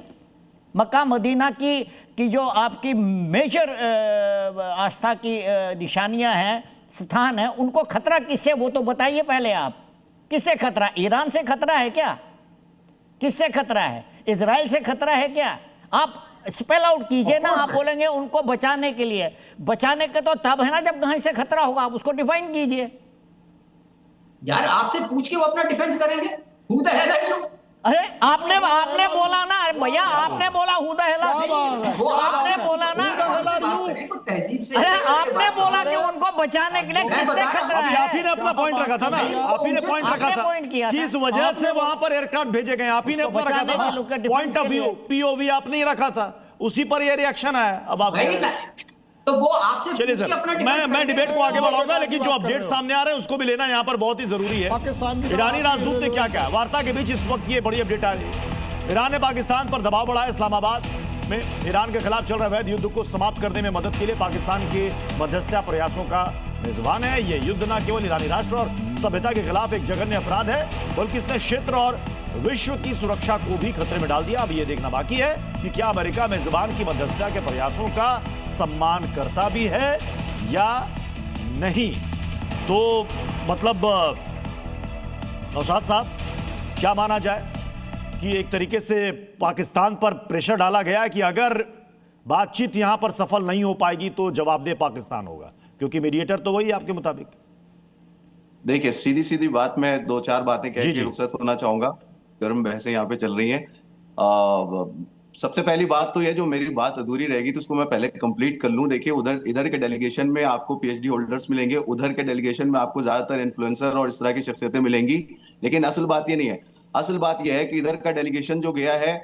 मक्का मदीना की जो आपकी मेजर आस्था की निशानियां हैं, स्थान है, उनको खतरा किससे, वो तो बताइए पहले आप। किससे खतरा? ईरान से खतरा है क्या? किससे खतरा है? इजराइल से खतरा है क्या? आप स्पेल आउट कीजिए ना। आप बोलेंगे उनको बचाने के लिए, बचाने के तो तब है ना जब कहीं से खतरा होगा। आप उसको डिफाइन कीजिए यार। आपसे पूछ के वो अपना डिफेंस करेंगे। Who the hell are you? अरे आपने बोला ना भैया, आपने बोला who the hell are you, आपने बोला ना। तहजीब से, अरे आपने बोला कि उनको बचाने के लिए किससे खतरा है? आप ही ने अपना पॉइंट रखा था ना, आप ही ने पॉइंट रखा था किस वजह से वहां पर एयरक्राफ्ट भेजे गए। आप ही ने अपना रखा था पॉइंट ऑफ व्यू, पीओवी आपने ही रखा था, उसी पर ये रिएक्शन आया। अब आप तो वो आपसे चलिए सर, मैं डिबेट को आगे बढ़ाऊंगा, लेकिन जो अपडेट सामने आ रहे हैं उसको भी लेना यहाँ पर बहुत ही जरूरी है। ईरानी राजदूत ने क्या कहा? वार्ता के बीच इस वक्त ये बड़ी अपडेट आ रही है। ईरान ने पाकिस्तान पर दबाव बढ़ाया। इस्लामाबाद में ईरान के खिलाफ चल रहे अवैध युद्ध को समाप्त करने में मदद के लिए पाकिस्तान के मध्यस्थता प्रयासों का मेजबान है। ये युद्ध न केवल ईरानी राष्ट्र और सभ्यता के खिलाफ एक जघन्य अपराध है, बल्कि इसने क्षेत्र और विश्व की सुरक्षा को भी खतरे में डाल दिया। अब यह देखना बाकी है कि क्या अमेरिका मेजबान की मध्यस्थता के प्रयासों का सम्मान करता भी है या नहीं। तो मतलब नौशाद साहब, क्या माना जाए कि एक तरीके से पाकिस्तान पर प्रेशर डाला गया कि अगर बातचीत यहां पर सफल नहीं हो पाएगी तो जवाबदेह पाकिस्तान होगा, क्योंकि मीडिएटर तो वही आपके मुताबिक। देखिए, सीधी सीधी बात, मैं 2-4 बातें कह के रुखसत होना चाहूंगा। गर्म बहसें यहाँ पे चल रही हैं। सबसे पहली बात तो यह, जो मेरी बात अधूरी रहेगी तो उसको मैं पहले कंप्लीट कर लूं। देखिए, इधर के डेलीगेशन में आपको पीएचडी होल्डर्स मिलेंगे, उधर के डेलीगेशन में आपको ज्यादातर इन्फ्लुएंसर और इस तरह की शख्सियतें मिलेंगी, लेकिन असल बात ये नहीं है। असल बात यह है कि इधर का डेलीगेशन जो गया है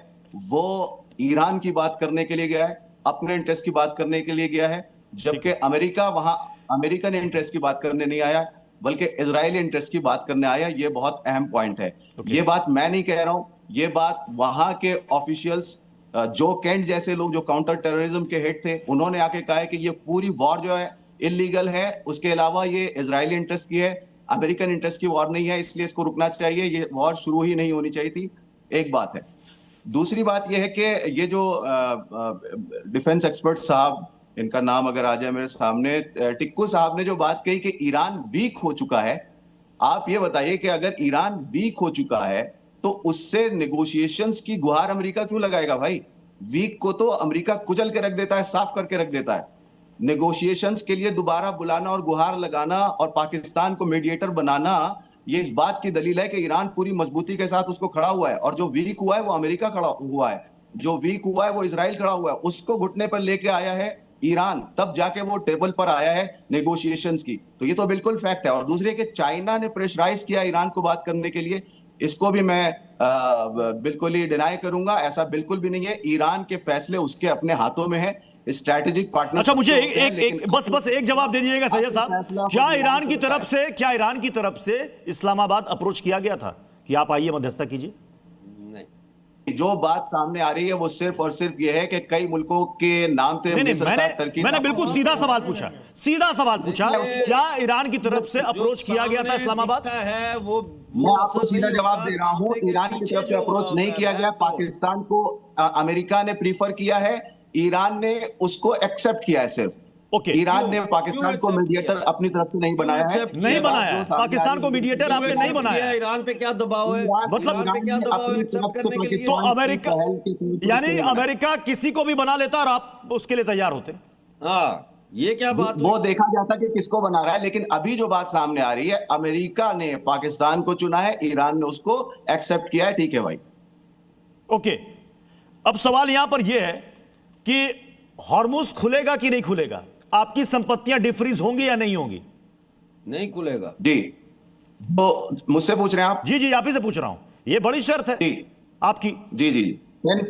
वो ईरान की बात करने के लिए गया है, अपने इंटरेस्ट की बात करने के लिए गया है, जबकि अमेरिका वहां अमेरिकन इंटरेस्ट की बात करने नहीं आया, बल्कि इजरायली इंटरेस्ट की बात करने आया। ये बहुत अहम पॉइंट है। ये बात मैं नहीं कह रहा हूं, ये बात वहां के ऑफिशियल्स, जो केंट जैसे लोग जो काउंटर टेररिज्म के हेड थे, उन्होंने आके कहा है कि ये पूरी वॉर जो है इलीगल है। उसके अलावा ये इजरायली इंटरेस्ट की है, अमेरिकन इंटरेस्ट की वॉर नहीं है, इसलिए इसको रुकना चाहिए, ये वॉर शुरू ही नहीं होनी चाहिए थी। एक बात है। दूसरी बात यह है कि ये जो डिफेंस एक्सपर्ट साहब, इनका नाम अगर आ जाए मेरे सामने, टिक्कू साहब ने जो बात कही कि ईरान वीक हो चुका है। आप ये बताइए कि अगर ईरान वीक हो चुका है तो उससे नेगोशिएशंस की गुहार अमेरिका क्यों लगाएगा भाई? वीक को तो अमेरिका कुचल के रख देता है, साफ करके रख देता है। नेगोशिएशंस के लिए दोबारा बुलाना और गुहार लगाना और पाकिस्तान को मीडिएटर बनाना, ये इस बात की दलील है कि ईरान पूरी मजबूती के साथ उसको खड़ा हुआ है, और जो वीक हुआ है वो अमेरिका खड़ा हुआ है, जो वीक हुआ है वो इजराइल खड़ा हुआ है। उसको घुटने पर लेके आया है ईरान, तब जाके वो टेबल पर आया है नेगोशिएशंस की। तो ये तो बिल्कुल फैक्ट है। और दूसरे कि चाइना ने प्रेशराइज किया ईरान को बात करने के लिए। इसको भी मैं बिल्कुल ही डिनाई करूंगा। ऐसा बिल्कुल भी नहीं है। ईरान के फैसले उसके अपने हाथों में है। Strategic partner. अच्छा, मुझे बस एक जवाब दे दीजिएगा सैयद साहब, क्या ईरान की तरफ से इस्लामाबाद अप्रोच किया गया था कि आप आइए मध्यस्थता कीजिए? जो बात सामने आ रही है वो सिर्फ और सिर्फ ये है कि कई मुल्कों के नाम थे। मैंने बिल्कुल सीधा सवाल पूछा, क्या ईरान की तरफ से अप्रोच किया गया था इस्लामाबाद? है वो मैं आपको सीधा जवाब दे रहा हूं, ईरान की तरफ से अप्रोच नहीं किया गया। पाकिस्तान को अमेरिका ने प्रीफर किया है, ईरान ने उसको एक्सेप्ट किया है सिर्फ। ईरान ने पाकिस्तान को मीडिएटर अपनी तरफ से नहीं बनाया है। पाकिस्तान को मीडिएटर आपने नहीं बनाया। ईरान पे क्या दबाव है? मतलब क्या दबाव है तो अमेरिका, यानी अमेरिका किसी को भी बना लेता और आप उसके लिए तैयार होते? हाँ, ये क्या बात? वो देखा जाता कि किसको बना रहा है, लेकिन अभी जो बात सामने आ रही है, अमेरिका ने पाकिस्तान को चुना है, ईरान ने उसको एक्सेप्ट किया है। ठीक है भाई, ओके। अब सवाल यहां पर यह है कि हॉर्मुज खुलेगा कि नहीं खुलेगा? आपकी संपत्तियां डिफ्रीज होंगी या नहीं होंगी? नहीं खुलेगा जी। तो मुझसे पूछ रहे हैं आप? जी, आप ही से पूछ रहा हूं। ये बड़ी शर्त है जी आपकी। जी 10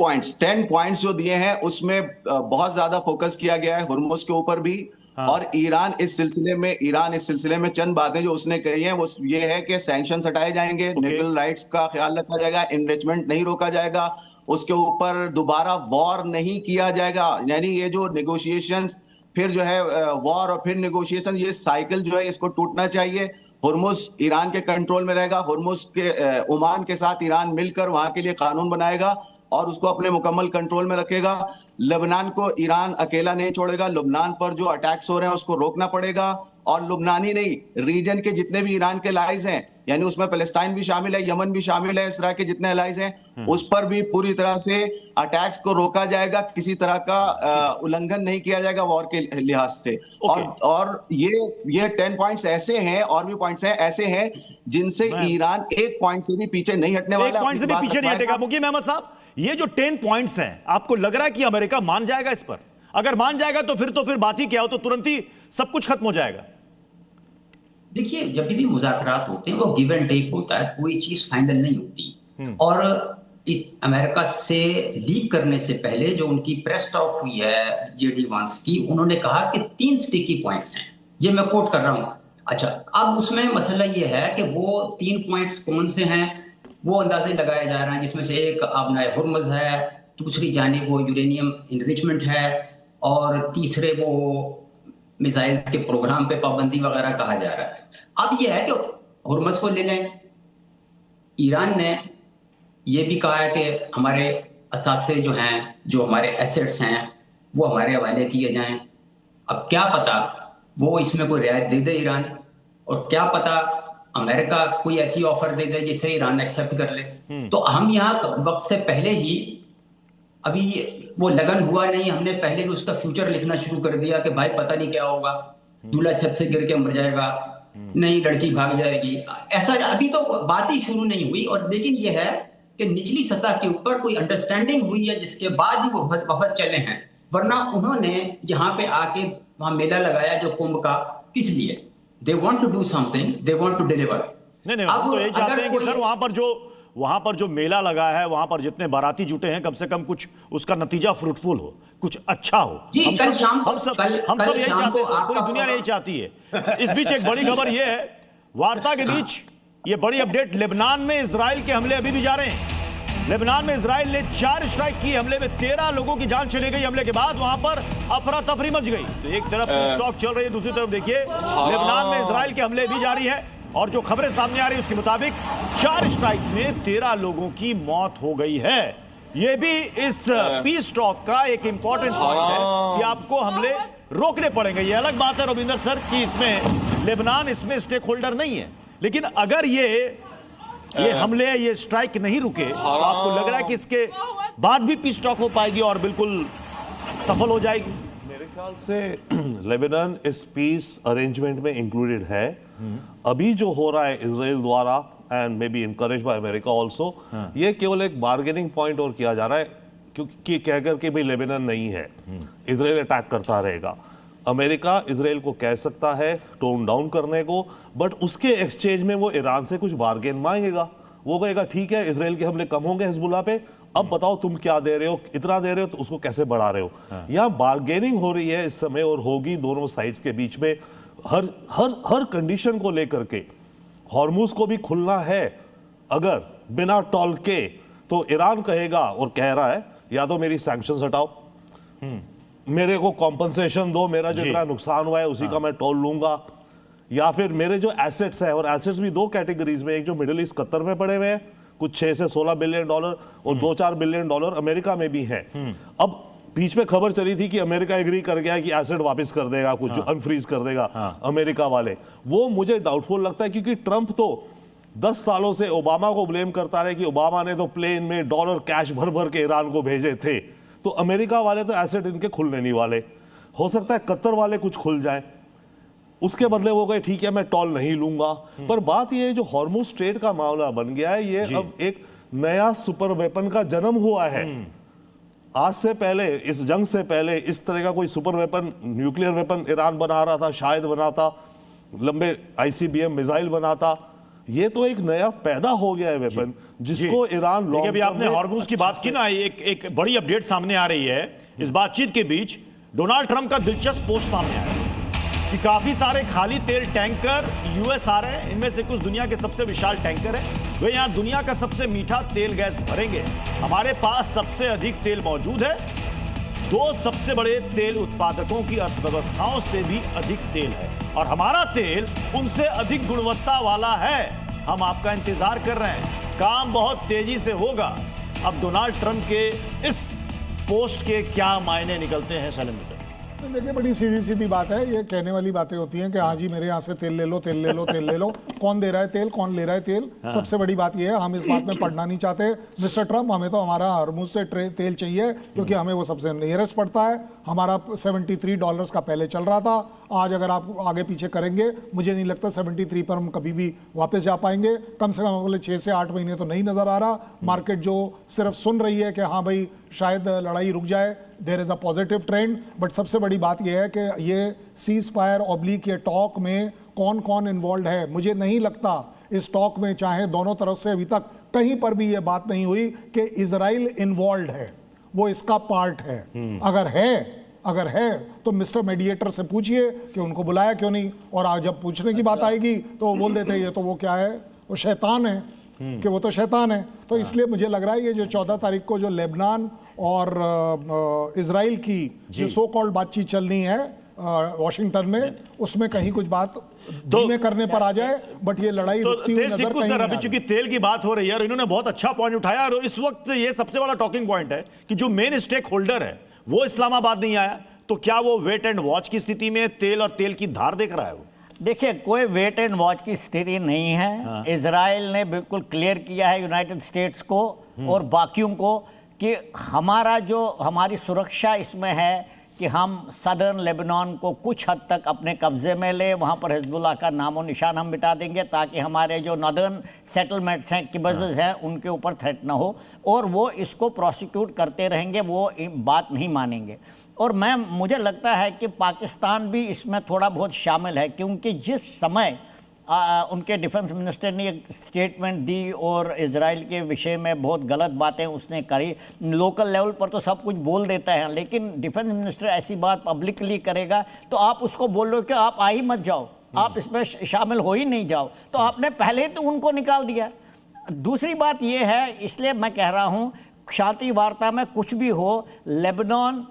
पॉइंट्स जो दिए हैं उसमें बहुत ज्यादा फोकस किया गया है हुर्मुज के ऊपर भी। हाँ। और ईरान इस सिलसिले में चंद बातें जो उसने कही हैं वो ये है कि सैंक्शंस हटाए जाएंगे, न्यूट्रल राइट्स का ख्याल रखा जाएगा, एनरिचमेंट नहीं रोका जाएगा, उसके ऊपर दोबारा वॉर नहीं किया जाएगा। यानी ये जो नेगोशिएशंस, फिर जो है वॉर और फिर नेगोशिएशन, ये साइकिल जो है इसको टूटना चाहिए। हुर्मुज ईरान के कंट्रोल में रहेगा। हुर्मुज के ओमान के साथ ईरान मिलकर वहां के लिए कानून बनाएगा और उसको अपने मुकम्मल कंट्रोल में रखेगा। लेबनान को ईरान अकेला नहीं छोड़ेगा। लेबनान पर जो अटैक्स हो रहे हैं उसको रोकना पड़ेगा। और लेबनान ही नहीं, रीजन के जितने भी ईरान के लाइज हैं, यानी उसमें पैलेस्टाइन भी शामिल है, यमन भी शामिल है, इस तरह के जितने अलाइज हैं उस पर भी पूरी तरह से अटैक्स को रोका जाएगा। किसी तरह का उल्लंघन नहीं किया जाएगा वॉर के लिहाज से। और ये 10 पॉइंट्स ऐसे हैं, और भी पॉइंट्स हैं ऐसे हैं जिनसे ईरान एक पॉइंट से भी पीछे नहीं हटने वाला। एक पॉइंट से भी पीछे नहीं हटेगा। मुकीम अहमद साहब, ये जो 10 पॉइंट्स हैं, आपको लग रहा है कि अमेरिका मान जाएगा इस पर? अगर मान जाएगा तो फिर बात ही क्या हो, तो तुरंत ही सब कुछ खत्म हो जाएगा। देखिए, जब भी मुज़ाकरात होते हैं वो गिव एंड टेक होता है, कोई चीज फाइनल नहीं होती। और इस अमेरिका से लीव करने से पहले जो उनकी प्रेस टॉक हुई है जेडी वांस की, उन्होंने कहा कि 3 स्टिकी पॉइंट्स हैं। ये मैं कोट कर रहा हूं। अच्छा, अब उसमें मसला ये है कि वो 3 पॉइंट्स कौन से हैं वो अंदाजे लगाया जा रहा है, जिसमें से एक आबनाए हुर्मुज़ है, दूसरी जानिब वो यूरेनियम इनरिचमेंट है, और तीसरे वो मिसाइल के प्रोग्राम पे पाबंदी वगैरह कहा जा रहा है। अब यह है कि हुर्मुज़ को ले लें। ईरान ने यह भी कहा है कि हमारे असासे जो हैं, जो हमारे एसेट्स हैं, वो हमारे हवाले किए जाएं। अब क्या पता वो इसमें कोई रियायत दे दे ईरान, और क्या पता अमेरिका कोई ऐसी ऑफर दे दे जिसे ईरान एक्सेप्ट कर ले। तो हम यहाँ वक्त से पहले ही, अभी वो लगन हुआ नहीं, हमने पहले भी उसका फ्यूचर लिखना शुरू कर दिया कि भाई पता नहीं क्या होगा, दूल्हा छत से गिर के मर जाएगा, नहीं लड़की भाग जाएगी। ऐसा अभी तो बात ही शुरू नहीं हुई। और लेकिन यह है कि निचली सतह के ऊपर कोई अंडरस्टैंडिंग हुई है जिसके बाद ही वो वफद चले हैं। वरना उन्होंने यहाँ पे आके वहां मेला लगाया जो कुंभ का, किस लिए? They want to do something, they want to deliver. नहीं, अब तो ये चाहते हैं कि सर वहां पर जो मेला लगा है, वहां पर जितने बाराती जुटे हैं, कम से कम कुछ उसका नतीजा फ्रूटफुल हो, कुछ अच्छा हो। हम सब यही चाहते हैं, पूरी दुनिया यही चाहती है। इस बीच एक बड़ी खबर यह है, वार्ता के बीच ये बड़ी अपडेट, लेबनान में इजराइल के हमले अभी भी जा रहे हैं। लेबनान में इजराइल ने 4 स्ट्राइक की, हमले में 13 लोगों की जान चली गई। हमले के बाद वहां पर अफरा तफरी मच गई। तो एक तरफ स्टॉक चल रही है, दूसरी तरफ देखिए लेबनान में इजराइल के हमले भी जारी है। और जो खबरें सामने आ रही है उसके मुताबिक 4 स्ट्राइक में 13 लोगों की मौत हो गई है। यह भी इस पीस टॉक का एक इंपॉर्टेंट पॉइंट है कि आपको हमले रोकने पड़ेंगे। यह अलग बात है रविंदर सर कि इसमें लेबनान इसमें स्टेक होल्डर नहीं है, लेकिन अगर ये हमले, ये स्ट्राइक नहीं रुके तो आपको लग रहा है कि इसके बाद भी पीस टॉक हो पाएगी और बिल्कुल सफल हो जाएगी? मेरे ख्याल से लेबनान इस पीस अरेंजमेंट में इंक्लूडेड है। अभी जो हो रहा है इजराइल द्वारा, and may be encourage by America also, ये केवल एक बार्गेनिंग पॉइंट और किया जा रहा है, क्योंकि कहकर के भाई लेबनान नहीं है, इजराइल अटैक करता रहेगा। अमेरिका इजराइल को कह सकता है टोन डाउन करने को, बट उसके एक्सचेंज में वो ईरान से कुछ बार्गेन मांगेगा। वो कहेगा ठीक है इजराइल के हमले कम होंगे हिजबुल्लाह पे, अब बताओ तुम क्या दे रहे हो, इतना दे रहे हो तो उसको कैसे बढ़ा रहे हो। यहाँ बार्गेनिंग हो रही है इस समय और होगी दोनों साइड्स के बीच में हर हर हर कंडीशन को लेकर के। हॉर्मुज को भी खुलना है अगर बिना टॉल के, तो ईरान कहेगा और कह रहा है या तो मेरी सैंक्शंस हटाओ, मेरे को कॉम्पनसेशन दो, मेरा जो इतना नुकसान हुआ है उसी का मैं टोल लूंगा, या फिर मेरे जो एसेट्स है, और एसेट्स भी दो कैटेगरीज में, एक जो मिडिल ईस्ट कतर में पड़े हुए हैं कुछ 6 से 16 बिलियन डॉलर और 2-4 बिलियन डॉलर अमेरिका में भी है। अब बीच में खबर चली थी कि अमेरिका एग्री कर गया कि एसेट वापस कर देगा, कुछ अनफ्रीज कर देगा अमेरिका वाले। वो मुझे डाउटफुल लगता है क्योंकि ट्रंप तो 10 सालों से ओबामा को ब्लेम करता रहे कि ओबामा ने तो प्लेन में डॉलर कैश भर भर के ईरान को भेजे थे, तो अमेरिका वाले तो एसेट इनके खुलने नहीं वाले। हो सकता है कतर वाले कुछ खुल जाए, उसके बदले वो गए ठीक है मैं टॉल नहीं लूंगा। पर बात ये है जो हॉर्मुज स्ट्रेट का मामला बन गया है, ये अब एक नया सुपर वेपन का जन्म हुआ है। आज से पहले, इस जंग से पहले इस तरह का कोई super weapon, nuclear weapon Iran बना रहा था, शायद बनाता, लंबे ICBM मिसाइल बनाता। ये तो एक नया पैदा हो गया है वेपन जिसको ईरान लॉन्ग। अभी आपने हॉर्मुज की बात की ना, एक बड़ी अपडेट सामने आ रही है इस बातचीत के बीच। डोनाल्ड ट्रंप का दिलचस्प पोस्ट सामने आया कि काफी सारे खाली तेल टैंकर यूएस आ रहे हैं, इनमें से कुछ दुनिया के सबसे विशाल टैंकर हैं, वे यहां दुनिया का सबसे मीठा तेल गैस भरेंगे। हमारे पास सबसे अधिक तेल मौजूद है, 2 सबसे बड़े तेल उत्पादकों की अर्थव्यवस्थाओं से भी अधिक तेल है और हमारा तेल उनसे अधिक गुणवत्ता वाला है। हम आपका इंतजार कर रहे हैं, काम बहुत तेजी से होगा। अब डोनाल्ड ट्रंप के इस पोस्ट के क्या मायने निकलते हैं शैलेंद्र सर? देखिए बड़ी सीधी सीधी बात है, ये कहने वाली बातें होती हैं कि हाँ जी मेरे यहाँ से तेल ले लो, तेल ले लो, तेल ले लो। कौन दे रहा है तेल, कौन ले रहा है तेल? सबसे बड़ी बात ये है, हम इस बात में पढ़ना नहीं चाहते मिस्टर ट्रंप। हमें तो हमारा हॉर्मुज से तेल चाहिए क्योंकि हमें वो सबसे नियरेस्ट पड़ता है। हमारा $73 का पहले चल रहा था, आज अगर आप आगे पीछे करेंगे मुझे नहीं लगता 73 पर हम कभी भी वापस जा पाएंगे। कम से कम अगले 6 से 8 महीने तो नहीं नजर आ रहा। मार्केट जो सिर्फ सुन रही है कि हाँ भाई शायद लड़ाई रुक जाए, there is a positive trend. But सबसे बड़ी बात यह है कि ये सीज फायर ऑब्लिक ये टॉक में कौन कौन इन्वॉल्व है। मुझे नहीं लगता इस टॉक में, चाहे दोनों तरफ से अभी तक कहीं पर भी ये बात नहीं हुई कि इजराइल इन्वॉल्व है, वो इसका पार्ट है। अगर है तो मिस्टर मीडिएटर से पूछिए कि उनको बुलाया क्यों नहीं, और आज जब पूछने की बात आएगी तो वो बोल देते हैं ये तो वो क्या है, वो शैतान है, कि वो तो शैतान है। तो इसलिए मुझे लग रहा है ये जो 14 तारीख को जो लेबनान और इजराइल की जो सो कॉल्ड बातचीत चलनी है वॉशिंगटन में, उसमें कहीं कुछ बात धीमे करने पर आ जाए, बट ये लड़ाई रुकती हुई नजर कहीं नहीं आ रही। चूंकि तेल की बात हो रही है और इन्होंने बहुत अच्छा पॉइंट उठाया, और इस वक्त ये सबसे बड़ा टॉकिंग पॉइंट है कि जो मेन स्टेक होल्डर है वो इस्लामाबाद नहीं आया, तो क्या वो वेट एंड वॉच की स्थिति में तेल और तेल की धार देख रहा है? वो देखिए कोई वेट एंड वॉच की स्थिति नहीं है। इजराइल ने बिल्कुल क्लियर किया है यूनाइटेड स्टेट्स को और बाकियों को कि हमारी सुरक्षा इसमें है कि हम सदर्न लेबनान को कुछ हद तक अपने कब्जे में ले, वहाँ पर हिजबुल्लाह का नामो निशान हम मिटा देंगे ताकि हमारे जो नॉर्दर्न सेटलमेंट्स हैं, किबर्स हैं, उनके ऊपर थ्रेट ना हो, और वो इसको प्रोसिक्यूट करते रहेंगे, वो बात नहीं मानेंगे। और मुझे लगता है कि पाकिस्तान भी इसमें थोड़ा बहुत शामिल है, क्योंकि जिस समय उनके डिफेंस मिनिस्टर ने एक स्टेटमेंट दी और इजराइल के विषय में बहुत गलत बातें उसने करी। लोकल लेवल पर तो सब कुछ बोल देता है, लेकिन डिफेंस मिनिस्टर ऐसी बात पब्लिकली करेगा तो आप उसको बोल रहे हो कि आप आ ही मत जाओ, आप इसमें शामिल हो ही नहीं जाओ, तो आपने पहले तो उनको निकाल दिया। दूसरी बात यह है, इसलिए मैं कह रहा हूँ शांति वार्ता में कुछ भी हो, लेबनान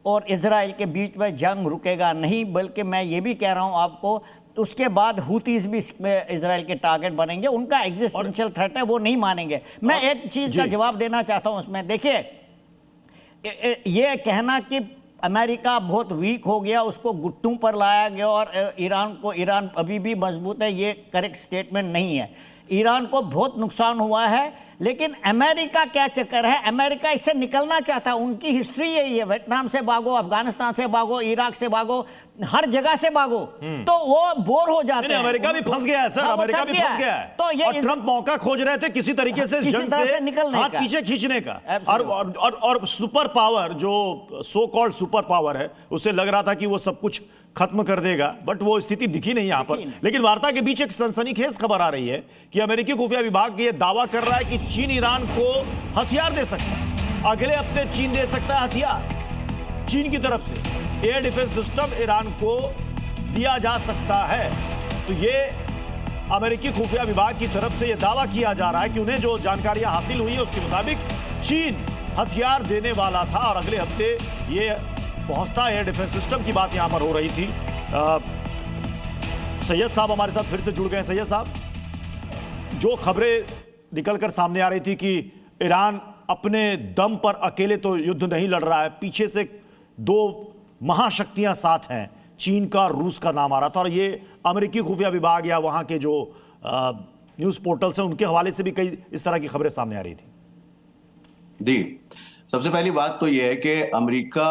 और इजराइल के बीच में जंग रुकेगा नहीं, बल्कि मैं ये भी कह रहा हूँ आपको, उसके बाद हुतीज भी इजराइल के टारगेट बनेंगे। उनका एग्जिस्टेंशियल थ्रेट है, वो नहीं मानेंगे। मैं एक चीज़ का जवाब देना चाहता हूँ उसमें। देखिए ये कहना कि अमेरिका बहुत वीक हो गया, उसको घुट्टों पर लाया गया और ईरान अभी भी मजबूत है, ये करेक्ट स्टेटमेंट नहीं है। ईरान को बहुत नुकसान हुआ है, लेकिन अमेरिका क्या चक्कर है, अमेरिका इससे निकलना चाहता है। उनकी हिस्ट्री यही है, वियतनाम से भागो, अफगानिस्तान से भागो, इराक से भागो, हर जगह से भागो, तो वो बोर हो जाते हैं। अमेरिका भी फंस गया है सर, अमेरिका भी फंस गया है। तो ये ट्रंप मौका खोज रहे थे किसी तरीके से जंग से निकलने का, पीछे खींचने का। और सुपर पावर, जो सो कॉल्ड सुपर पावर है, उसे लग रहा था कि वो सब कुछ खत्म कर देगा, बट वो स्थिति दिखी नहीं यहां पर। लेकिन वार्ता के बीच एक सनसनीखेज खबर आ रही है कि अमेरिकी खुफिया विभाग ये दावा कर रहा है कि चीन ईरान को हथियार दे सकता है, अगले हफ्ते चीन दे सकता है हथियार। चीन की तरफ से एयर डिफेंस सिस्टम ईरान को दिया जा सकता है। तो ये अमेरिकी खुफिया विभाग की तरफ से यह दावा किया जा रहा है कि उन्हें जो जानकारियां हासिल हुई है उसके मुताबिक चीन हथियार देने वाला था और अगले हफ्ते ये पहुंचता। एयर डिफेंस सिस्टम की बात यहां पर हो रही थी। सैयद साहब हमारे साथ फिर से जुड़ गए। सैयद साहब, जो खबरें निकलकर सामने आ रही थी कि ईरान अपने दम पर अकेले तो युद्ध नहीं लड़ रहा है, पीछे से दो महाशक्तियां साथ हैं, चीन का और रूस का नाम आ रहा था, और ये अमेरिकी खुफिया विभाग या वहां के जो न्यूज पोर्टल्स हैं उनके हवाले से भी कई इस तरह की खबरें सामने आ रही थी। जी, सबसे पहली बात तो यह है कि अमेरिका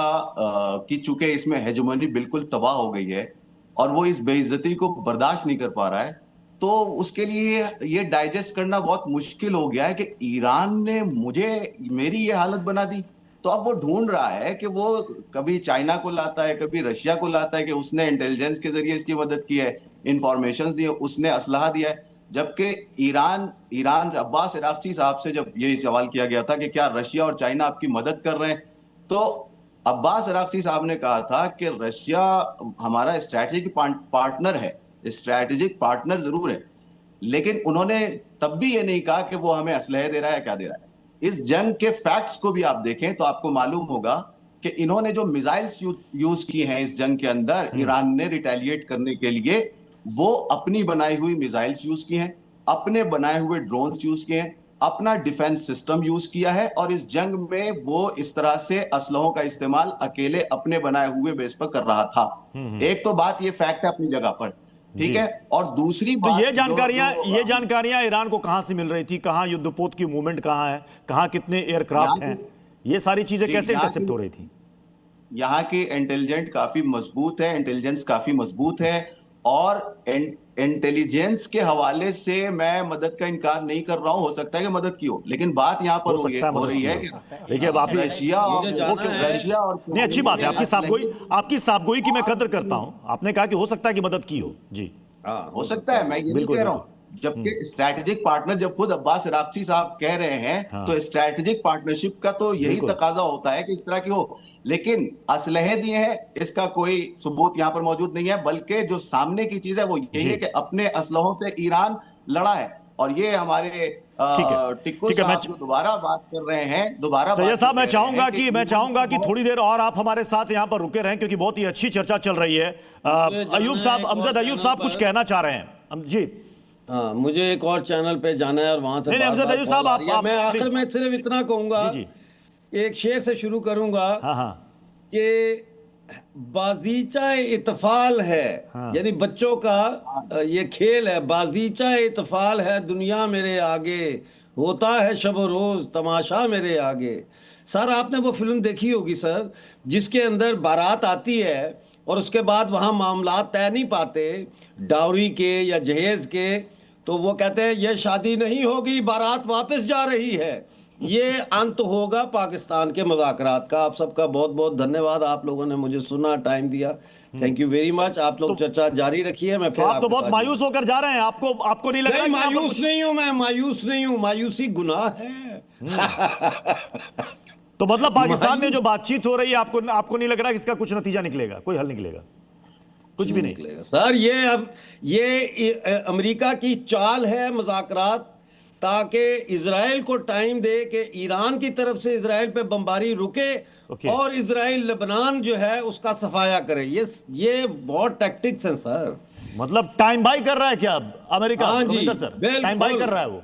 की चूंकि इसमें हेजेमनी बिल्कुल तबाह हो गई है और वो इस बेइज्जती को बर्दाश्त नहीं कर पा रहा है, तो उसके लिए ये डाइजेस्ट करना बहुत मुश्किल हो गया है कि ईरान ने मेरी ये हालत बना दी। तो अब वो ढूंढ रहा है कि वो कभी चाइना को लाता है, कभी रशिया को लाता है कि उसने इंटेलिजेंस के जरिए इसकी मदद की है, इंफॉर्मेशन दी है, उसने असलहा दिया है। जबकि ईरान अब्बास अराक्ची साहब से जब ये सवाल किया गया था कि क्या रशिया और चाइना आपकी मदद कर रहे हैं, तो अब्बास अराक्ची साहब ने कहा था कि रशिया हमारा स्ट्रैटेजिक पार्टनर है, स्ट्रैटेजिक पार्टनर जरूर है, लेकिन उन्होंने तब भी ये नहीं कहा कि वो हमें असलहे दे रहा है, क्या दे रहा है। इस जंग के फैक्ट्स को भी आप देखें तो आपको मालूम होगा कि इन्होंने जो मिसाइल्स यूज की हैं इस जंग के अंदर, ईरान ने रिटेलिएट करने के लिए वो अपनी बनाई हुई मिसाइल्स यूज की हैं, अपने बनाए हुए ड्रोन्स यूज किए हैं, अपना डिफेंस सिस्टम यूज किया है, और इस जंग में वो इस तरह से असलहों का इस्तेमाल अकेले अपने बनाए हुए बेस पर कर रहा था। एक तो बात ये फैक्ट है अपनी जगह पर, ठीक है। और दूसरी तो बात, ये जानकारियां ईरान को कहां से मिल रही थी, कहां युद्धपोत की मूवमेंट कहां है, कहां कितने एयरक्राफ्ट हैं, ये सारी चीजें कैसे इंटरसेप्ट हो रही थी? यहाँ की इंटेलिजेंस काफी मजबूत है, और इंटेलिजेंस के हवाले से मैं मदद का इनकार नहीं कर रहा हूं, हो सकता है कि मदद की हो, लेकिन बात यहाँ पर हो रही है कि देखिए अब रशिया और नहीं, अच्छी बात है आपकी साफगोई की मैं कदर करता हूं। आपने कहा कि हो सकता है कि मदद की हो, जी हो सकता है, मैं ये नहीं कह रहा हूं। जबकि स्ट्रैटेजिक पार्टनर जब खुद अब्बास अराक्ची साहब कह रहे हैं, तो स्ट्रैटेजिक पार्टनरशिप का तो यही तकाजा होता है कि इस तरह की हो। लेकिन असलहे दिए हैं, इसका कोई सबूत यहाँ पर मौजूद नहीं है, बल्कि जो सामने की चीज है वो यही है कि अपने असलहों से ईरान लड़ा है। और ये हमारे टिक्कू साहब जो दोबारा बात कर रहे हैं, सैयद साहब, मैं चाहूंगा कि थोड़ी देर और आप हमारे साथ यहाँ पर रुके रहें, क्योंकि बहुत ही अच्छी चर्चा चल रही है। अयूब साहब, अमजद अयूब साहब कुछ कहना चाह रहे हैं जी। हाँ, मुझे एक और चैनल पे जाना है और वहां से अमजद अयूब साहब, मैं आखिर में सिर्फ इतना कहूंगा, एक शेर से शुरू करूंगा कि बाजीचा इतफाल है, यानी बच्चों का ये खेल है, बाजीचा इतफाल है दुनिया मेरे आगे, होता है शब रोज तमाशा मेरे आगे। सर, आपने वो फिल्म देखी होगी सर, जिसके अंदर बारात आती है और उसके बाद वहाँ मामला तय नहीं पाते डावरी के या जहेज के, तो वो कहते हैं ये शादी नहीं होगी, बारात वापस जा रही है। ये अंत होगा पाकिस्तान के मुज़ाकरात का। आप सबका बहुत बहुत धन्यवाद, आप लोगों ने मुझे सुना, टाइम दिया, थैंक यू वेरी मच। आप लोग चर्चा जारी रखिए। मैं फिर आप तो बहुत मायूस होकर जा रहे हैं, आपको नहीं लग रहा? मायूस नहीं हूं मैं, मायूस नहीं हूं, मायूसी गुनाह है। तो मतलब पाकिस्तान में जो बातचीत हो रही है, आपको नहीं लग रहा कि इसका कुछ नतीजा निकलेगा, कोई हल निकलेगा? कुछ भी नहीं निकलेगा सर। ये अमेरिका की चाल है मुज़ाकरात, ताकि इजराइल को टाइम दे कि ईरान की तरफ से इजराइल पे बमबारी रुके और इजराइल लेबनान जो है उसका सफाया करे। ये बहुत टैक्टिक्स हैं सर। मतलब टाइम बाई कर रहा है क्या अमेरिका? हाँ जी, सर टाइम बाई कर रहा है, वो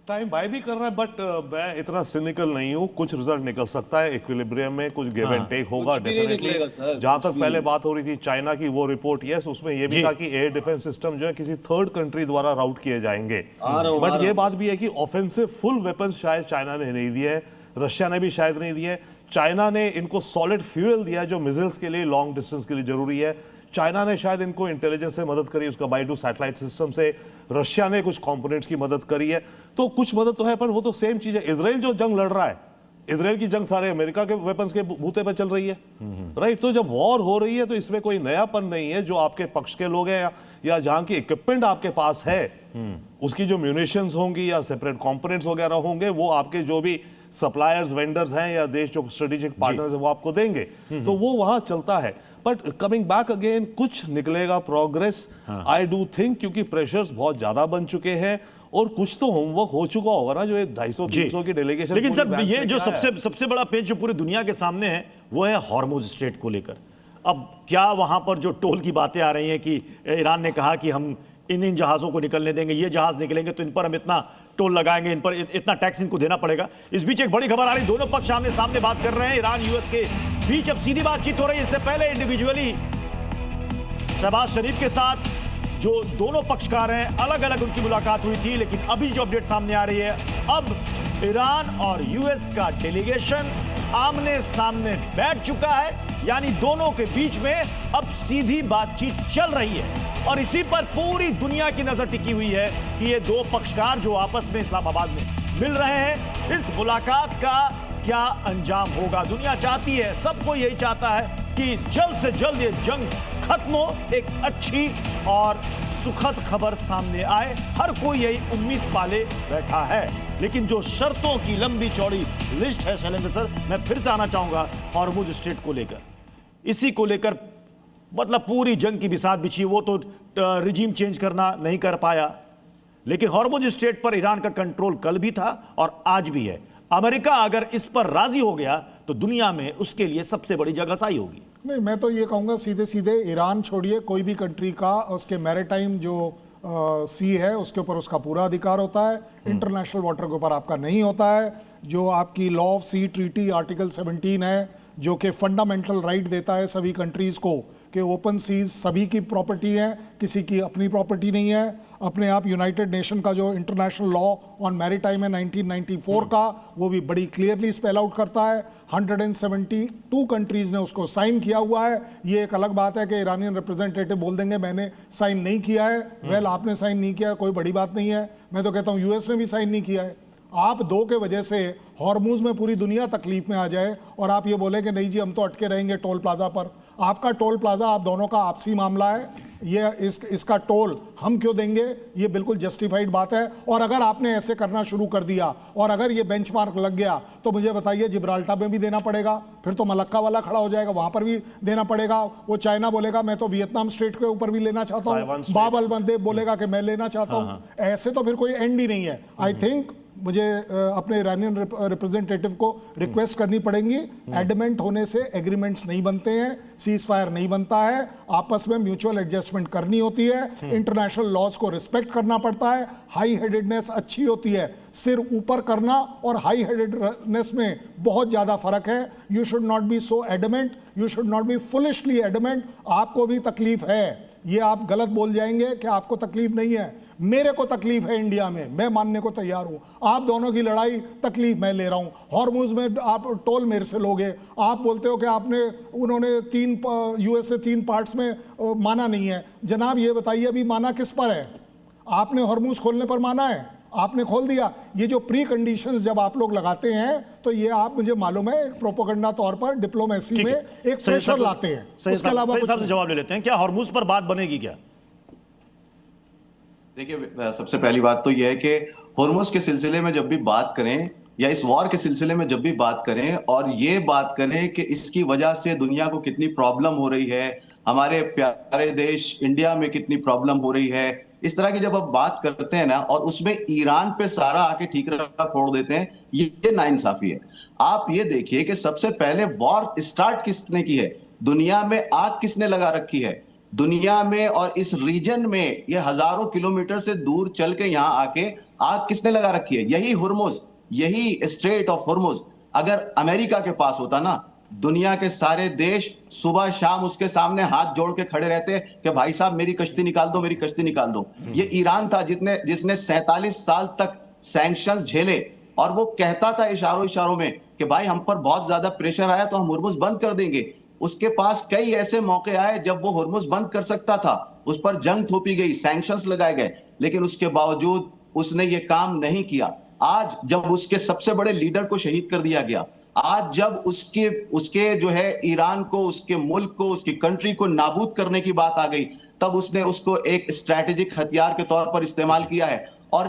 टाइम बाय भी कर रहा है, बट मैं इतना सिनिकल नहीं हूं। कुछ रिजल्ट निकल सकता है, इक्विलिब्रियम में कुछ गिव एंड टेक होगा डेफिनेटली। जहां तक पहले बात हो रही थी चाइना की, वो रिपोर्ट यस, उसमें यह भी था कि एयर डिफेंस सिस्टम जो है किसी थर्ड कंट्री द्वारा राउट किए जाएंगे। बट ये बात भी है कि ऑफेंसिव फुल वेपन शायद चाइना ने नहीं दिए है, रशिया ने भी शायद नहीं दिए। चाइना ने इनको सॉलिड फ्यूल दिया जो मिसाइल्स के लिए, लॉन्ग डिस्टेंस के लिए जरूरी है। चाइना ने शायद इनको इंटेलिजेंस से मदद करी, उसका बाइडू सैटेलाइट सिस्टम से। रशिया ने कुछ कंपोनेंट्स की मदद करी है, तो कुछ मदद तो है, पर वो तो सेम चीज है। इजराइल जो जंग लड़ रहा है, इजराइल की जंग सारे अमेरिका के वेपन्स के बूते पे चल रही है, राइट। तो जब वॉर हो रही है तो इसमें कोई नयापन नहीं है। जो आपके पक्ष के लोग हैं या जहां की इक्विपमेंट आपके पास है, उसकी जो म्यूनिशंस होंगी या सेपरेट कंपोनेंट्स वगैरह होंगे, वो आपके जो भी सप्लायर्स वेंडर्स हैं या देश जो स्ट्रेटेजिक पार्टनर्स हैं वो आपको देंगे, तो वो वहां चलता है। बट कमिंग बैक अगेन, कुछ निकलेगा प्रोग्रेस, आई डू थिंक, क्योंकि प्रेशर्स बहुत ज्यादा बन चुके हैं और कुछ तो होमवर्क हो चुका होगा ना, जो 250-300 की डेलीगेशन। लेकिन सर ये जो सबसे बड़ा पेच जो पूरी दुनिया के सामने है वो है हॉर्मुज स्ट्रेट को लेकर। अब क्या वहां पर जो टोल की बातें आ रही हैं कि ईरान ने कहा कि हम इन जहाज़ों को निकलने देंगे, ये जहाज निकलेंगे तो इन पर हम इतना टोल लगाएंगे, इन पर इतना टैक्स इनको देना पड़ेगा। इस बीच एक बड़ी खबर आ रही, दोनों पक्ष आमने सामने बात कर रहे हैं, ईरान यूएस के बीच अब सीधी बातचीत हो रही है। इससे पहले इंडिविजुअली शहबाज शरीफ के साथ जो दोनों पक्षकार हैं अलग अलग उनकी मुलाकात हुई थी, लेकिन अभी जो अपडेट सामने आ रही है, अब ईरान और यूएस का डेलीगेशन आमने सामने बैठ चुका है, यानी दोनों के बीच में अब सीधी बातचीत चल रही है। और इसी पर पूरी दुनिया की नजर टिकी हुई है कि ये दो पक्षकार जो आपस में इस्लामाबाद में मिल रहे हैं, इस मुलाकात का क्या अंजाम होगा। दुनिया चाहती है, सबको यही चाहता है कि जल्द से जल्द ये जंग खत्म हो, एक अच्छी और सुखद खबर सामने आए। हर कोई यही उम्मीद पाले बैठा है, लेकिन जो शर्तों की लंबी चौड़ी लिस्ट है, शैलेंद्र सर, मैं फिर से आना चाहूंगा हॉर्मुज स्ट्रेट को लेकर। इसी को लेकर मतलब पूरी जंग की बिसात बिछी, वो तो रिजीम चेंज करना नहीं कर पाया, लेकिन हॉर्मुज स्ट्रेट पर ईरान का कंट्रोल कल भी था और आज भी है। अमेरिका अगर इस पर राजी हो गया तो दुनिया में उसके लिए सबसे बड़ी जगहसाई होगी। नहीं, मैं तो ये कहूँगा सीधे सीधे, ईरान छोड़िए, कोई भी कंट्री का उसके मैरीटाइम जो सी है उसके ऊपर उसका पूरा अधिकार होता है, इंटरनेशनल वाटर के ऊपर आपका नहीं होता है। जो आपकी law of sea treaty article 17 है, जो कि फंडामेंटल राइट देता है सभी कंट्रीज़ को कि ओपन सीज सभी की प्रॉपर्टी है, किसी की अपनी प्रॉपर्टी नहीं है। अपने आप यूनाइटेड नेशन का जो इंटरनेशनल लॉ ऑन मैरीटाइम है 1994 का, वो भी बड़ी क्लियरली स्पेल आउट करता है। 172 कंट्रीज़ ने उसको साइन किया हुआ है। ये एक अलग बात है कि ईरानियन रिप्रेजेंटेटिव बोल देंगे मैंने साइन नहीं किया है। वेल, आपने साइन नहीं किया, कोई बड़ी बात नहीं है। मैं तो कहता हूँ यूएस ने भी साइन नहीं किया है। आप दो के वजह से हॉर्मुज में पूरी दुनिया तकलीफ में आ जाए और आप ये बोले कि नहीं जी हम तो अटके रहेंगे टोल प्लाजा पर। आपका टोल प्लाजा आप दोनों का आपसी मामला है, ये इसका टोल हम क्यों देंगे, ये बिल्कुल जस्टिफाइड बात है। और अगर आपने ऐसे करना शुरू कर दिया और अगर ये बेंचमार्क लग गया तो मुझे बताइए जिब्राल्टर में भी देना पड़ेगा, फिर तो मलक्का वाला खड़ा हो जाएगा, वहां पर भी देना पड़ेगा। वो चाइना बोलेगा मैं तो वियतनाम स्टेट के ऊपर भी लेना चाहता हूँ, बाब अल मंदेब बोलेगा कि मैं लेना चाहता हूँ। ऐसे तो फिर कोई एंड ही नहीं है। आई थिंक मुझे अपने ईरानियन रिप्रेजेंटेटिव को रिक्वेस्ट करनी पड़ेगी, एडमेंट होने से एग्रीमेंट्स नहीं बनते हैं, सीज फायर नहीं बनता है, आपस में म्यूचुअल एडजस्टमेंट करनी होती है, इंटरनेशनल लॉज को रिस्पेक्ट करना पड़ता है। हाई हेडेडनेस अच्छी होती है, सिर ऊपर करना और हाई हेडेडनेस में बहुत ज़्यादा फर्क है। You should not be so adamant, you should not be foolishly adamant. आपको भी तकलीफ है, ये आप गलत बोल जाएंगे कि आपको तकलीफ नहीं है। मेरे को तकलीफ है इंडिया में, मैं मानने को तैयार हूं। आप दोनों की लड़ाई तकलीफ मैं ले रहा हूं। हॉर्मुज में आप टोल मेरे से लोगे, आप बोलते हो कि आपने उन्होंने यूएस से 3 पार्ट्स में माना नहीं है। जनाब ये बताइए अभी माना किस पर है? आपने हॉर्मुज खोलने पर माना है, आपने खोल दिया। ये जो प्री कंडीशंस जब आप लोग लगाते हैं तो ये आप, मुझे मालूम है, एक प्रोपोगंडा तौर पर डिप्लोमेसी में एक प्रेशर लाते हैं। उसके अलावा कुछ जवाब ले लेते हैं, क्या हॉर्मुज पर बात बनेगी क्या? देखिए, सबसे पहली बात तो यह है कि हॉर्मुज के सिलसिले में जब भी बात करें या इस वॉर के सिलसिले में जब भी बात करें और ये बात करें कि इसकी वजह से दुनिया को कितनी प्रॉब्लम हो रही है, हमारे प्यारे देश इंडिया में कितनी प्रॉब्लम हो रही है, इस तरह की जब आप बात करते हैं ना और उसमें ईरान पे सारा आके ठीकरा फोड़ देते हैं, ये नाइंसाफी है। आप ये देखिए कि सबसे पहले वॉर स्टार्ट किसने की है, दुनिया में आग किसने लगा रखी है, दुनिया में और इस रीजन में ये हजारों किलोमीटर से दूर चल के यहां आके आग किसने लगा रखी है? यही हुर्मुज, यही स्ट्रेट ऑफ हुर्मुज अगर अमेरिका के पास होता ना, दुनिया के सारे देश सुबह शाम उसके सामने हाथ जोड़ के खड़े रहते कि भाई साहब मेरी कश्ती निकाल दो, मेरी कश्ती निकाल दो। ये ईरान था जिसने 47 साल तक सैंक्शंस झेले और वो कहता था इशारों इशारों में कि भाई हम पर बहुत ज्यादा प्रेशर आया तो हम हुर्मुज बंद कर देंगे। उसके पास कई ऐसे मौके आए जब वो हुर्मुज बंद कर सकता था, उस पर जंग थोपी गई, सैंक्शंस लगाए गए, लेकिन उसके बावजूद उसने ये काम नहीं किया। आज जब उसके सबसे बड़े लीडर को शहीद कर दिया गया, आज जब उसके जो है ईरान को, उसके मुल्क को, उसकी कंट्री को नाबूद करने की बात आ गई, तब उसने उसको एक स्ट्रैटेजिक हथियार के तौर पर इस्तेमाल किया है। और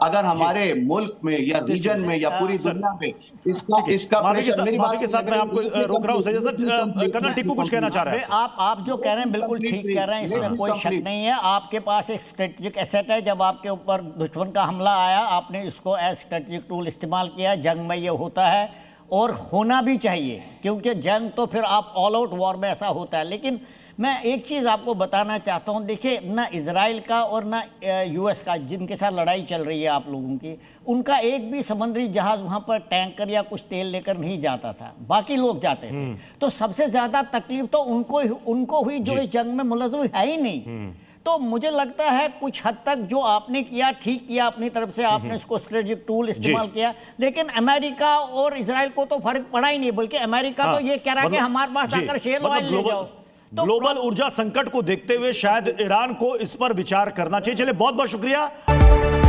अगर हमारे मुल्क में या रीजन में या पूरी दुनिया में इसका प्रेशर, मेरी बात के साथ मैं आपको रोक रहा हूं सर। कर्नल टीपू कुछ कहना चाह रहे हैं। आप जो कह रहे हैं बिल्कुल ठीक कह रहे हैं, इसमें कोई शक नहीं है। आपके पास एक स्ट्रेटेजिक एसेट है, जब आपके ऊपर दुश्मन का हमला आया आपने इसको एज स्ट्रेटेजिक टूल इस्तेमाल किया। जंग में ये होता है और होना भी चाहिए, क्योंकि जंग तो फिर आप ऑल आउट वॉर में ऐसा होता है। लेकिन मैं एक चीज़ आपको बताना चाहता हूं, देखिए ना इजराइल का और ना यूएस का, जिनके साथ लड़ाई चल रही है आप लोगों की, उनका एक भी समुद्री जहाज वहां पर टैंकर या कुछ तेल लेकर नहीं जाता था, बाकी लोग जाते थे। तो सबसे ज्यादा तकलीफ तो उनको हुई जो इस जंग में मुलज़्ज़म है ही नहीं। तो मुझे लगता है कुछ हद तक जो आपने किया ठीक किया अपनी तरफ से, आपने इसको स्ट्रेटेजिक टूल इस्तेमाल किया। लेकिन अमेरिका और इजराइल को तो फर्क पड़ा ही नहीं, बल्कि अमेरिका तो ये कह रहा है कि हमारे पास आकर शेल ऑयल ले जाओ। तो ग्लोबल ऊर्जा संकट को देखते हुए शायद ईरान को इस पर विचार करना चाहिए। चलिए बहुत बहुत शुक्रिया।